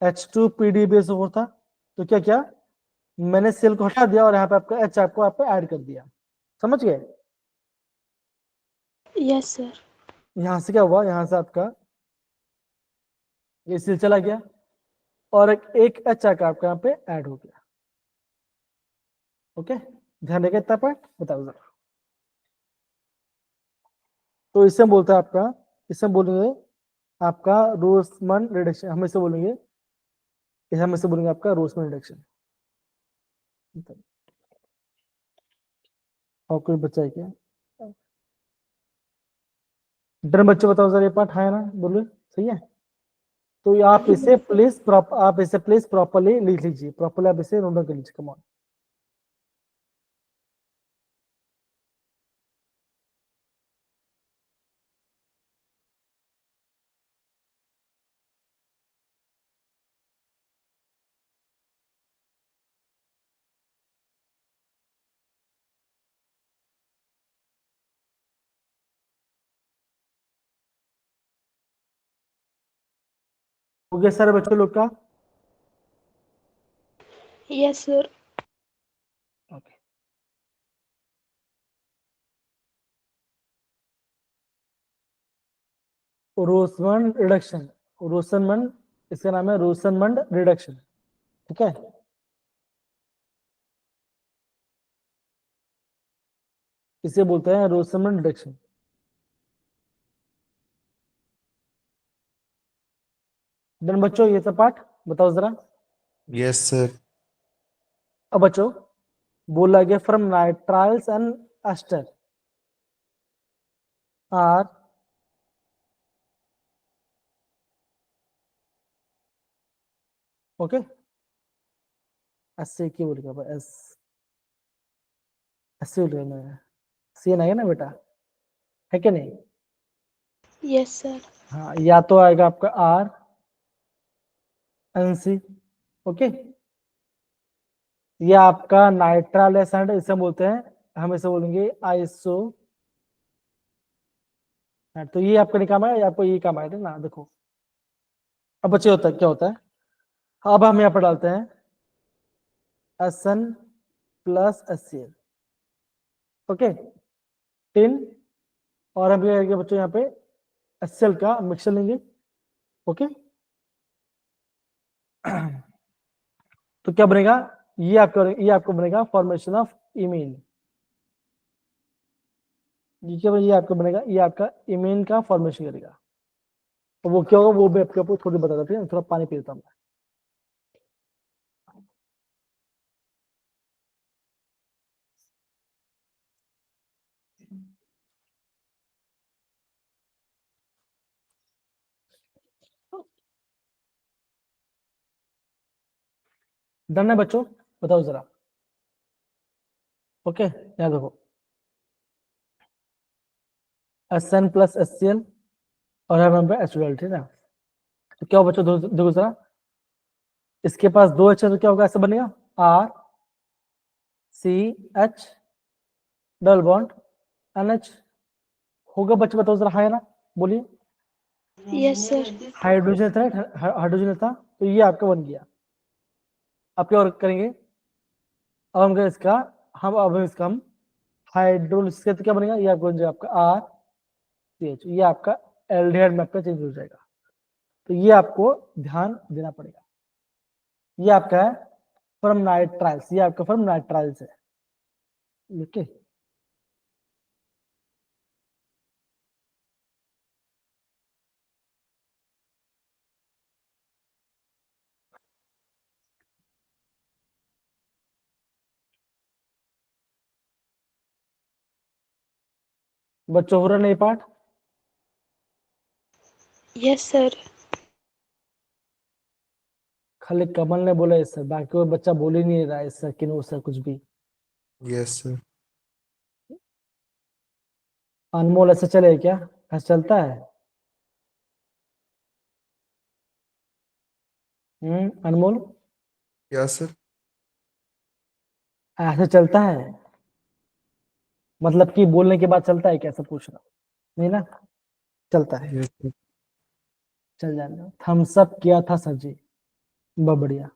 H2PdBSO4 था, तो क्या क्या मैंने सेल को हटा दिया और यहाँ पे आपका H आपको आप ऐड कर दिया। समझ गए? Yes sir. यहां से क्या हुआ, यहां से आपका ये सेल चला गया और एक H आकर आपका यहाँ पे ऐड हो गया। ओके, ध्यान रखिए इतना पार्ट, बताओ जरा। तो इसे हम बोलते हैं आपका, इसे हम बोलेंगे आपका रोसमन रिडक्शन। हम इसे बोलेंगे आपका रोसमन रिडक्शन। और कोई बच्चा है क्या? डन बच्चों, बताओ जरा ये पार्ट है ना, बोलो सही है। तो आप इसे प्लीज प्रॉपरली लिख लीजिए, प्रॉपरली आप इसे नोट कर लीजिए। Come on. हो गया सारे बच्चों लोग का? Yes sir. Okay. Rosenmund reduction, Rosenmund, इसका नाम है रोसनमंड रिडक्शन। ठीक है, इसे बोलते हैं रोसनमंड रिडक्शन। डन बच्चों, ये सब पार्ट बताओ जरा। Yes, sir. अब बच्चों बोला गया from nitriles and ester R okay. S से क्या बोलेगा भाई? एस एस से बोलेगा ना, सी आएगा ना बेटा, है क्या नहीं? Yes sir. हाँ, या तो आएगा आपका आर एन सी। ओके, ये आपका नाइट्राइल एसिड, इसे हम बोलते हैं, हम इसे बोलेंगे आइसो। तो ये आपका नहीं काम आया, आपको ये काम आया था ना, देखो। अब बच्चे होता है क्या होता है, अब हम यहाँ पर डालते हैं SN+HCl। ओके, टिन, और हम क्या करेंगे बच्चों, यहाँ पे HCl का मिक्सचर लेंगे। ओके, तो क्या बनेगा, ये आपको बनेगा फॉर्मेशन ऑफ इमीन। ये क्या बनेगा, ये आपको बनेगा, ये आपका इमीन का फॉर्मेशन करेगा। तो वो क्या होगा वो भी आपको थोड़ी बता देते हैं, थोड़ा पानी पी लेता हूँ। डन है बच्चों, बताओ जरा। ओके, यहाँ देखो SN+HCl और हम पे HCl, ठीक है। तो क्या हो बच्चों, देखो जरा, इसके पास दो H है तो क्या होगा, ऐसा बनेगा RCH डबल बॉन्ड NH होगा। बच्चे बताओ जरा, है ना, बोलिए। Yes sir. हाइड्रोजन था, हाइड्रोजन था, तो ये आपका बन गया। अब क्या और करेंगे, अब हम करें इसका, अब इसका हम हाइड्रोलिसिस करते क्या बनेगा, ये आपको बन जाएगा आपका RCH, ये आपका एल्डिहाइड में आपका चेंज हो जाएगा। तो ये आपको ध्यान देना पड़ेगा। ये आपका है फ्रॉम नाइट्राइल्स, ये आपका फ्रॉम नाइट्राइल्स है। ओके, बच्चों हो रहा नहीं पाठ? Yes sir. खाली कमल ने बोला है सर, बाकी कोई बच्चा बोल ही नहीं रहा है सर कि नो सर कुछ भी। Yes, sir. अनमोल ऐसे चले क्या? ऐसा चलता है? अनमोल Yes, sir. ऐसे चलता है? मतलब कि बोलने के बाद चलता है क्या, ऐसा पूछ रहा हूं। नहीं ना? चलता है। Yes, sir. चल जाने दो। थम्स अप किया था सर जी। बहुत बढ़िया।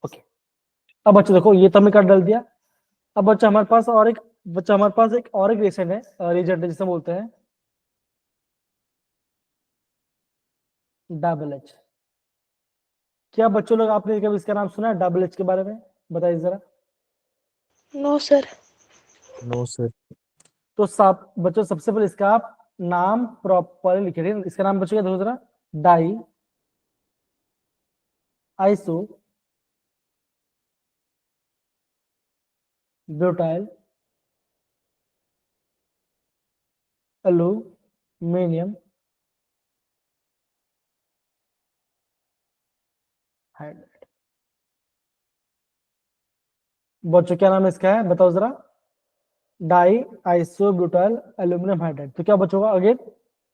ओके, अब बच्चों देखो ये तो हमने कर डाल दिया। अब बच्चा हमारे पास और एक रीजन है, रीजन जिसे बोलते हैं डबल एच। क्या बच्चों लोग आपने कभी इसका नाम सुना है डबल एच के बारे में? बताइए जरा। No sir. No, sir. तो सब बच्चों सबसे पहले इसका आप नाम प्रॉपर लिखे। ठीक है? इसका नाम बच्चों क्या देखो जरा। Di iso butyl aluminium hydride. बच्चों क्या नाम है इसका है, बताओ जरा। Di iso butyl aluminium hydride. तो क्या बच्चों का अगेन,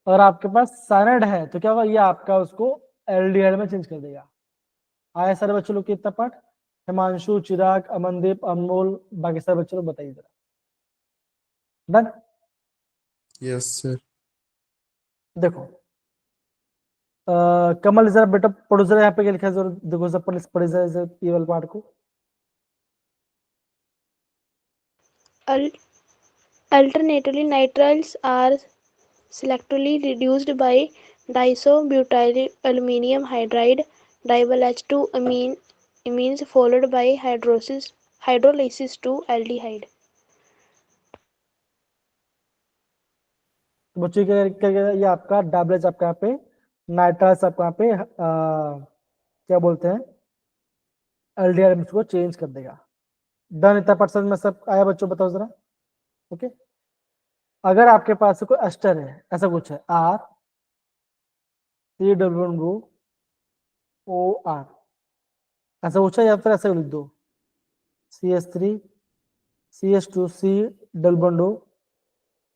अगर आपके पास साइनाइड है तो क्या होगा, ये आपका उसको एल्डिहाइड में चेंज कर देगा। आया सारे बच्चों लोग कितना पार्ट? हिमांशु, चिराग, अमनदीप, अनमोल, बाकी सारे बच्चों लोग बताइए जरा। डन। Yes, sir. देखो कमल जरा बेटा पढ़ो जरा, यहाँ पे क्या लिखा है जरा देखो जरा, पढ़े जरा ये वाले पार्ट को। Alternatively, nitriles are selectively reduced by diisobutyl aluminum hydride diol H2 amines followed by hydrolysis to aldehyde. तो बच्चों क्या ये आपका डबलेज आपका यहाँ पे नाइट्रास आपका यहाँ पे क्या बोलते हैं एल्डिहाइड में उसको चेंज कर देगा। डन। इतना परसेंट में सब आया बच्चों, बताओ जरा। ओके, अगर आपके पास कोई एस्टर है, ऐसा कुछ है R C W O R, ऐसा कुछ है, या फिर ऐसा लिख दो CH3 CH2 C W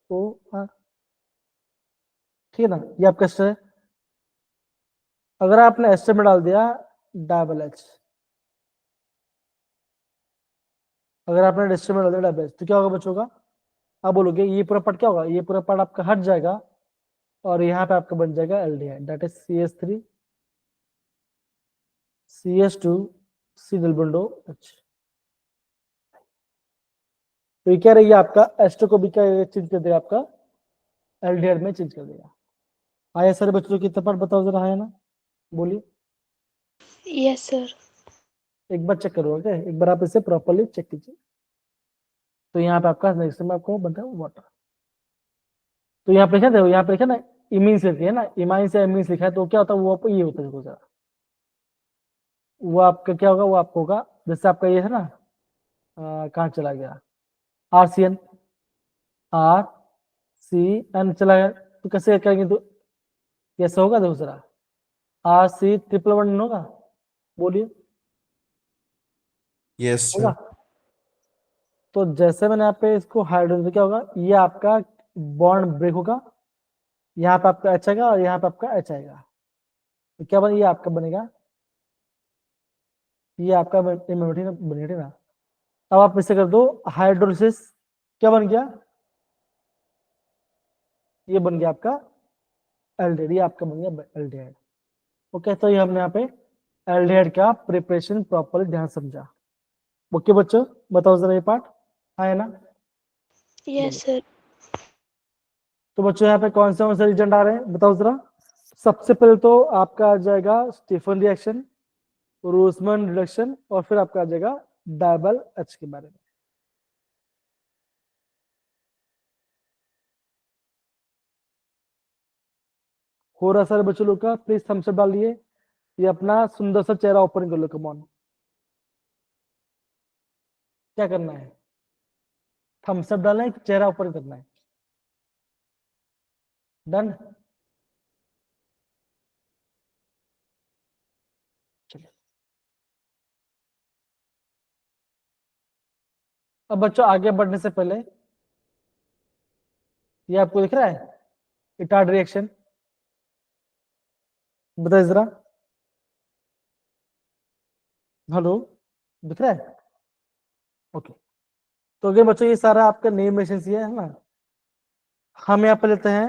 O are. ठीक है ना, ये आपका एस्टर है। अगर आपने एस्टर में डाल दिया डबल एच, अगर आपने एस्टर में डाल दिया डबल एच, तो क्या होगा बच्चों का? आप बोलोगे ये पूरा पार्ट क्या होगा, ये पूरा पार्ट आपका हट जाएगा और यहाँ पे आपका बन जाएगा aldehyde, that is CH3 CH2 C double H। तो ये क्या रही है आपका एस्टर को भी क्या चेंज कर देगा, आपका एल्डिहाइड में चेंज कर देगा। आया सारे बच्चों की कितना पार्ट बताओ जरा, है ना? बोलिए। Yes, sir. एक बार चेक करो, ओके, एक बार आप इसे प्रॉपरली चेक कीजिए। तो यहाँ पे आपका नेक्स्ट में आपको बनता है वाटर। तो यहाँ पे लिखा देखो, यहाँ पे लिखा ना इमीन्स लिखी है ना, इमाइंस या इमीन्स लिखा है, तो क्या होता है वो आपको ये होता है देखो जरा। वो आपका क्या होगा, वो आपको होगा जैसे आपका ये है ना, कहाँ चला गया, RCN, RCN चला गया, तो कैसे करेंगे, तो कैसे होगा देखो जरा, RC ट्रिपल वन होगा, बोलिए। Yes, होगा। sir. तो जैसे मैंने यहाँ पे इसको हाइड्रोजन, तो क्या होगा, ये आपका बॉन्ड ब्रेक होगा, यहाँ पे आपका H आएगा और यहाँ पे आपका H आएगा, तो क्या बनेगा, ये आपका बनेगा, ये आपका बनेगा ना। अब आप इसे कर दो हाइड्रोलिसिस, क्या बन गया, ये बन गया आपका एल्डिहाइड, ये आपका बन गया एल्डिहाइड। ओके, तो ये हमने यहाँ पे एल्डिहाइड का प्रिपरेशन प्रॉपरली ध्यान समझा। ओके बच्चों, बताओ जरा ये पार्ट है ना? Yes, sir. तो बच्चों यहाँ पे कौन से रिएजेंट आ रहे हैं बताओ जरा। सबसे पहले तो आपका आ जाएगा स्टीफन रिएक्शन, रोसमन रिडक्शन, और फिर आपका आ जाएगा डबल एच के बारे में। हो रहा सारे बच्चों लोग का, प्लीज थम्स अप डालिए, ये अपना सुंदर सा चेहरा ओपन कर लो, कमॉन। क्या करना है, थम्स अप डालना है, चेहरा ओपन करना है? डन। चलिए अब बच्चों आगे बढ़ने से पहले ये आपको दिख रहा है इटार्ड रिएक्शन, बताइए जरा। हेलो, दिख रहा है? ओके, तो अगर बच्चों ये सारा आपका नेम रिएक्शन है ना, हम यहाँ पे लेते हैं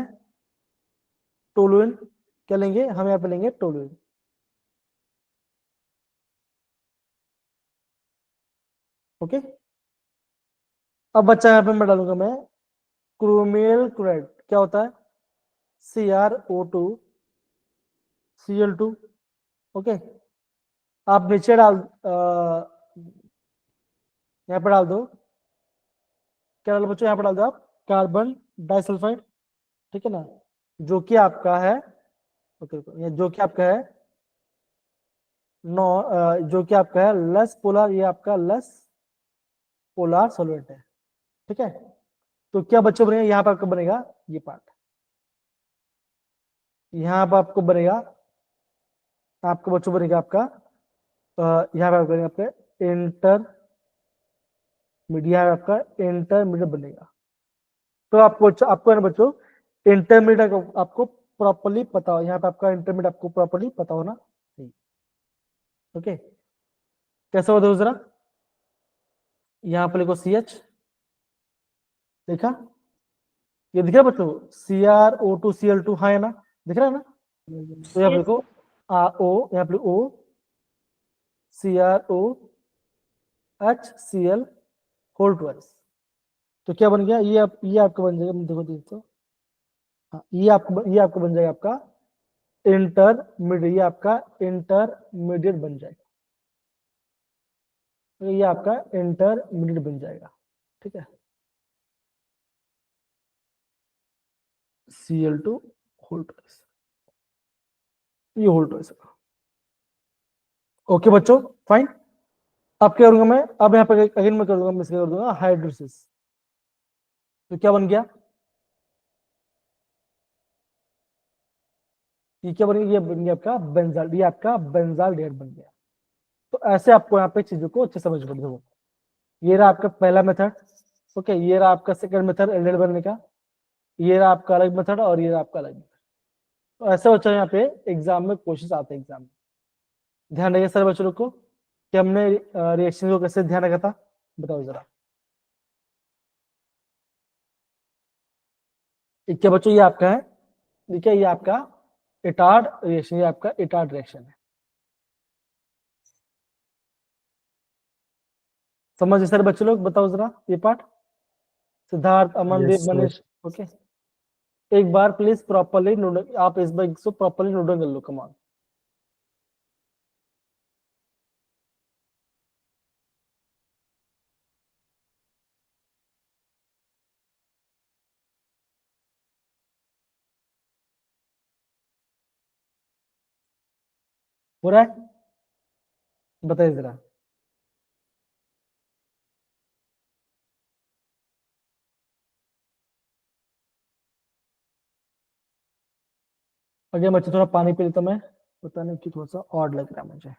टोलुइन। क्या लेंगे? हम यहाँ पे लेंगे टोलुइन। ओके, अब बच्चा यहाँ पे मैं डालूंगा मैं क्रोमियल क्लोराइड। क्या होता है? CrO2 Cl2। ओके, आप नीचे डाल यहाँ पे डाल दो। क्या डालो बच्चों? यहाँ पे डाल दो आप कार्बन डाइसल्फाइड, ठीक है ना, जो कि आपका है, ओके ये जो कि आपका है नो जो कि आपका है लेस पोलर, ये आपका लेस पोलर सॉल्वेंट है, ठीक है। तो क्या बच्चों बनेगा? यहाँ पे आपका बनेगा ये पार्ट, यहाँ पे आपको बनेगा, आपको बच्चों बनेगा आपका यहाँ पे बनेगा आपका इंटरमीडिएट, आपका इंटरमीडिएट बनेगा। तो आपको आपको है ना बच्चों इंटरमीडिएट आपको प्रॉपर्ली पता हो, यहाँ पे आपका इंटरमीडिएट आपको प्रॉपर्ली पता होना चाहिए। ओके, कैसे होता है जरा? यहाँ पे लिखो CH, देखा? ये दिख रहा है बच्चों? CrO2Cl2, हाँ है ना, दिख रहा है ना? तो यहाँ पे Yes. लिखो O, यहाँ पे O CrOHCl होल ट्वाइस। तो क्या बन गया? ये आपका बन जाएगा, देखो दोस्तों, हाँ ये आपका बन जाएगा आपका इंटरमीडिएट, ये आपका इंटरमीडिएट बन जाएगा, तो ये आपका इंटरमीडिएट बन जाएगा, ठीक है। Cl2 होल ट्वाइस, ये होल ट्वाइस। ओके बच्चों, फाइन। अब क्या करूंगा मैं? अब यहाँ पे अगेन मैं कर दूंगा, मैं कर दूंगा हाइड्रोसिस। तो क्या बन गया? ये क्या बन गया? ये बन गया आपका बेंजाल, ये आपका बेंजाल डेट बन गया। तो ऐसे आपको यहाँ पे चीजों को अच्छे समझ पड़े हो। ये रहा आपका पहला मेथड, ओके, ये रहा आपका सेकंड मेथड एल्डेड बनने का, ये रहा आपका अलग मेथड, और ये रहा आपका अलग मेथड। तो ऐसे बच्चों यहाँ पे एग्जाम में क्वेश्चन आते हैं एग्जाम में। ध्यान रखिए सर बच्चों को कि हमने रिएक्शन को कैसे ध्यान रखा था, बताओ जरा। क्या बच्चों? ये आपका है, ठीक है, ये आपका इटार्ड रिएक्शन, ये आपका इटार्ड रिएक्शन है। समझ सर बच्चे लोग? बताओ जरा ये part. Siddharth, Amandeep, Yes, sir. Manish, okay. एक बार प्लीज प्रॉपर्ली नोट, आप इस बार इसको प्रॉपर्ली नोट कर लो, कमान। हो रहा है? बताइए जरा। अगर बच्चे थोड़ा पानी पी लेता मैं, पता नहीं कि थोड़ा सा ऑड लग रहा है मुझे।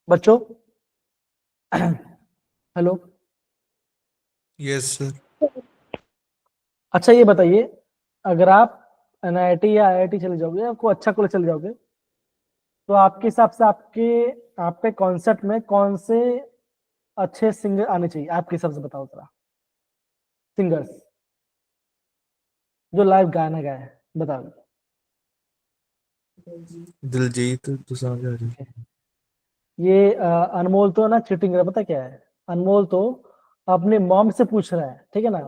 बच्चों हेलो, Yes, sir. अच्छा ये बताइए, अगर आप NIT या IIT चले जाओगे, आपको अच्छा कॉलेज चले जाओगे, तो आपके हिसाब से आपके कॉन्सेप्ट में कौन से अच्छे सिंगर आने चाहिए आपके हिसाब से? बताओ जरा, सिंगर्स जो लाइव गाना गाए, बताओ। दिलजीत दोसांझ आ रही। ये अनमोल तो ना चीटिंग कर रहा है, पता क्या है? अनमोल तो अपने मॉम से पूछ रहा है, ठीक है ना,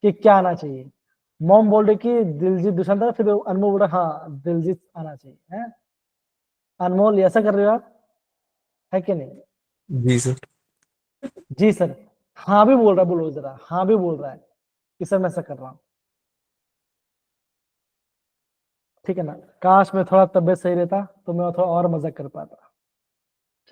कि क्या आना चाहिए। मॉम बोल रही कि दिलजीत दोसांझ था, फिर अनमोल बोल रहा हाँ दिलजीत आना चाहिए, है? अनमोल ऐसा कर रहे हो आप, है कि नहीं? जी सर। जी सर, हाँ भी बोल रहा है, बोलो जरा, हाँ भी बोल रहा है कि सर मैं ऐसा कर रहा हूँ, ठीक है ना। काश मैं थोड़ा तबियत सही रहता तो मैं थोड़ा और मजा कर पाता।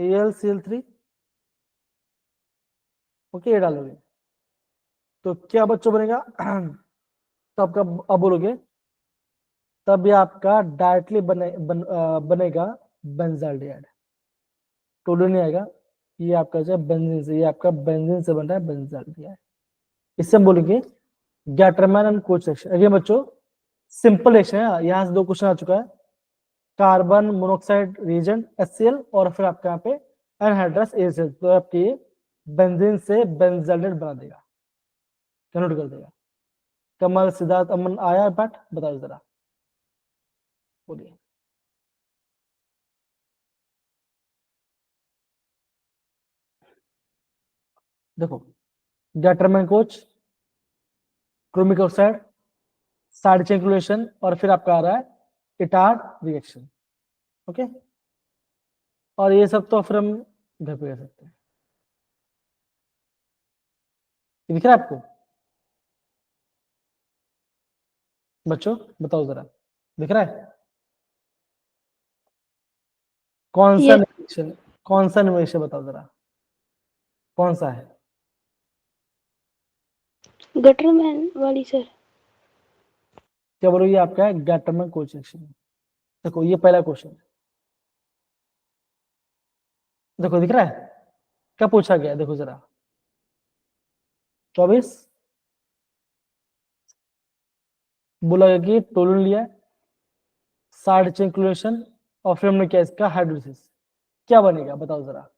AlCl3, ओके, ये डालोगे तो क्या बच्चों बनेगा? तो आपका अब बोलोगे तब ये आपका डायरेक्टली बनेगा बेंजाल्डिहाइड, टोलूइन नहीं आएगा, ये आपका जो है बेंजीन से, ये आपका बेंजीन से बन रहा है बेंजाल्डिहाइड। इससे हम बोलेंगे Gattermann and coach reaction. Again बच्चों सिंपल रिएक्शन है, यहाँ से 2 क्वेश्चन आ चुका है, कार्बन मोनोऑक्साइड रिएजेंट HCl और फिर आपका यहाँ पे एनहाइड्रस ACl, तो आपकी बेंजीन से बेंजाल्डिहाइड बना देगा, कन्वर्ट कर देगा। कमल, सिद्धार्थ, अमन आया पाठ, बताओ जरा, बोलिए। देखो Gattermann coach, chromic oxide, side chain reaction और फिर आपका आ रहा है इटार्ड रिएक्शन, ओके। और ये सब तो फिर हम घर पे कर सकते हैं। ये दिख रहा है आपको बच्चों, बताओ जरा, दिख रहा है? कौन सा ये रिएक्शन, कौन सा रिएक्शन बताओ जरा, कौन सा है? गटरमैन वाली सर। क्या बोलो, ये आपका है गैटरमैन कोच रिएक्शन। देखो ये पहला क्वेश्चन, देखो दिख रहा है क्या पूछा गया, देखो जरा 24 बोला गया कि टोलूइन लिया, साइड चेन क्लोरेशन और फिर हमने क्या इसका हाइड्रोलिसिस, क्या बनेगा बताओ जरा?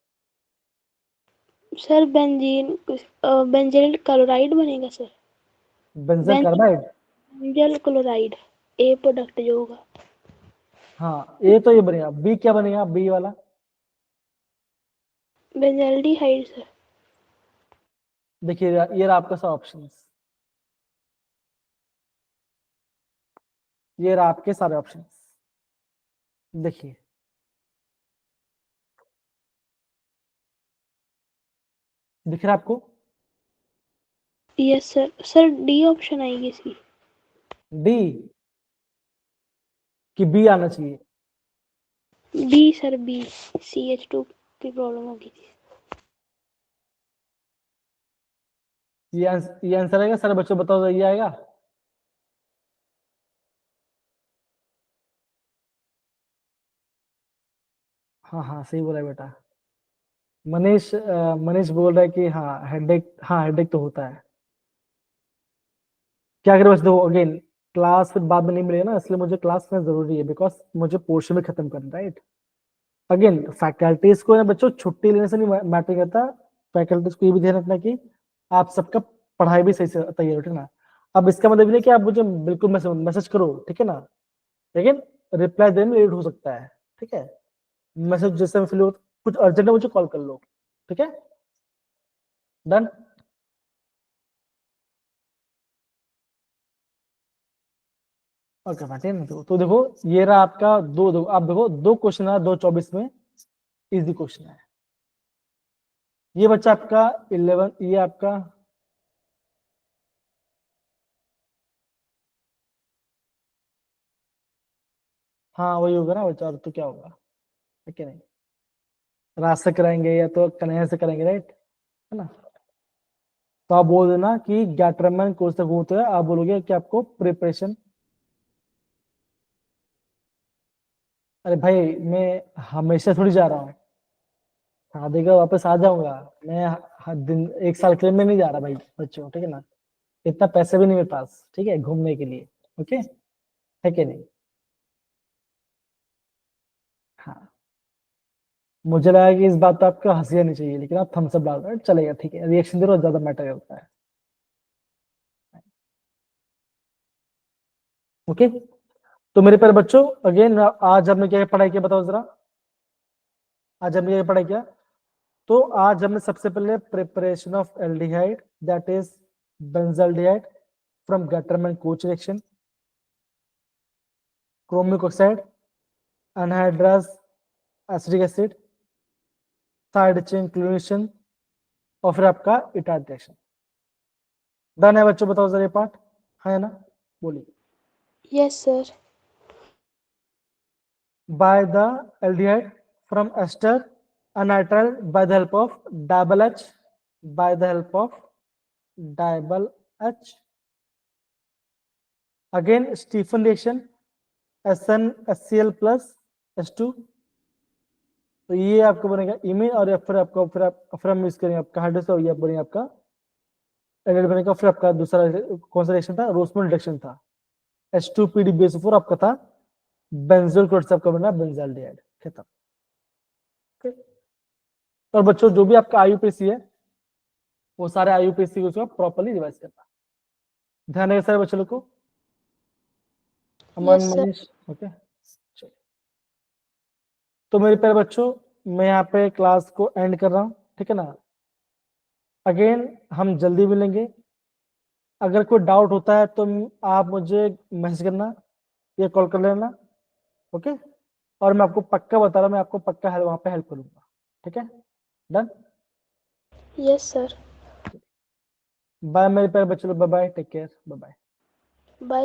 सर बेंजीन क्लोराइड बनेगा sir. Benzal carbide, benzal chloride a product जो होगा। हाँ ये तो ये बनेगा। बी क्या बनेगा, बी वाला? Benzaldehyde sir. देखिए ये रहा आपका सब ऑप्शन, ये रहा आपके सारे ऑप्शन, देखिए दिख रहा है आपको? Yes sir. Sir D option आएगी इसकी। डी कि बी आना चाहिए? बी सर, बी CH2 की प्रॉब्लम होगी थी। ये आंसर आएगा सारे बच्चों, बताओ जरा, ये आएगा? हाँ हाँ सही बोला है बेटा। मनीष बोल रहा है कि हाँ हेडेक, हाँ हेडेक तो होता है। क्या करें बच्चों, देखो अगेन क्लास फिर बाद में नहीं मिलेगा ना, इसलिए मुझे क्लास में जरूरी है, बिकॉज मुझे पोर्शन में खत्म करना है, राइट। अगेन फैकल्टीज को ना बच्चों छुट्टी लेने से नहीं मैटर करता, फैकल्टीज को ये भी ध्यान रखना कि आप सबका पढ़ाई भी सही से तैयार हो, ठीक है ना। अब इसका मतलब ये नहीं कि आप मुझे बिल्कुल मैसेज करो, ठीक है ना, लेकिन रिप्लाई देने में लेट हो सकता है, ठीक है। मैसेज जैसे फिल हो, कुछ अर्जेंट है मुझे कॉल कर लो, ठीक है, डन। ओके फाइन, तो देखो ये रहा आपका दो, आप देखो 2 क्वेश्चन है 2-24 में, इजी क्वेश्चन है। ये बच्चा आपका 11, ये आपका हाँ वही होगा ना बच्चा, और तो क्या होगा, है कि नहीं? रात से कराएंगे या तो कन्हैया से कराएंगे, राइट, है ना। तो आप बोल देना कि गैटरमैन कोर्स तक होते हैं, आप बोलोगे कि आपको प्रिपरेशन। अरे भाई मैं हमेशा थोड़ी जा रहा हूँ, शादी का वापस आ जाऊंगा मैं, हर दिन 1 साल के लिए मैं नहीं जा रहा भाई बच्चों, ठीक है ना। इतना पैसे भी नहीं मेरे पास, ठीक है, घूमने के लिए, ओके, है कि नहीं? हाँ मुझे लगा कि इस बात पे आपको हंसी आनी चाहिए, लेकिन आप थम्स अप डाल रहे हो, चलेगा, ठीक है, रिएक्शन दे रहे हो, ज्यादा मैटर करता है, ओके। तो मेरे प्यारे बच्चों अगेन आज हमने क्या पढ़ाई किया बताओ जरा, आज हमने क्या पढ़ाई किया? तो आज हमने सबसे पहले preparation of aldehyde, that is benzaldehyde from Gattermann coach reaction, chromic oxide, anhydrous acetic acid, side chain chlorination और फिर आपका इटार्ड रिएक्शन। डन है बच्चों, बताओ जरा ये पार्ट, है ना, बोलिए। Yes sir. By the aldehyde from ester अनाइट्राइल by the help of double H, by the help of double H. Again Stephen reaction SnHCl plus H2, तो ये आपको बनेगा इमिन, और या फिर आपको फिर हम यूज करेंगे आपका हाइड्रोस, और ये बनेगा आपका एडेड बनेगा। फिर आपका दूसरा कौन सा रिएक्शन था, रोसमन रिडक्शन था। H2PDBSO4 आपका था बेंजोल क्लोराइड से आपका बना बेंजाल्डिहाइड, खत्म। ओके, और बच्चों जो भी आपका आईयूपीसी है वो सारे आईयूपीसी को प्रॉपर्ली रिवाइज करना, ध्यान रखिए सारे बच्चों को। अमन, Yes, sir. मनीष, ओके। चलिए, तो मेरे प्यारे बच्चों मैं यहाँ पे क्लास को एंड कर रहा हूँ, ठीक है ना। अगेन हम जल्दी मिलेंगे। अगर कोई डाउट होता है तो आप मुझे मैसेज करना या कॉल कर लेना, ओके। और मैं आपको पक्का बता रहा हूँ, मैं आपको पक्का वहां पे हेल्प करूंगा, ठीक है। डन। Yes, sir. बाय मेरे प्यारे बच्चों, bye bye, take care, bye bye. Bye.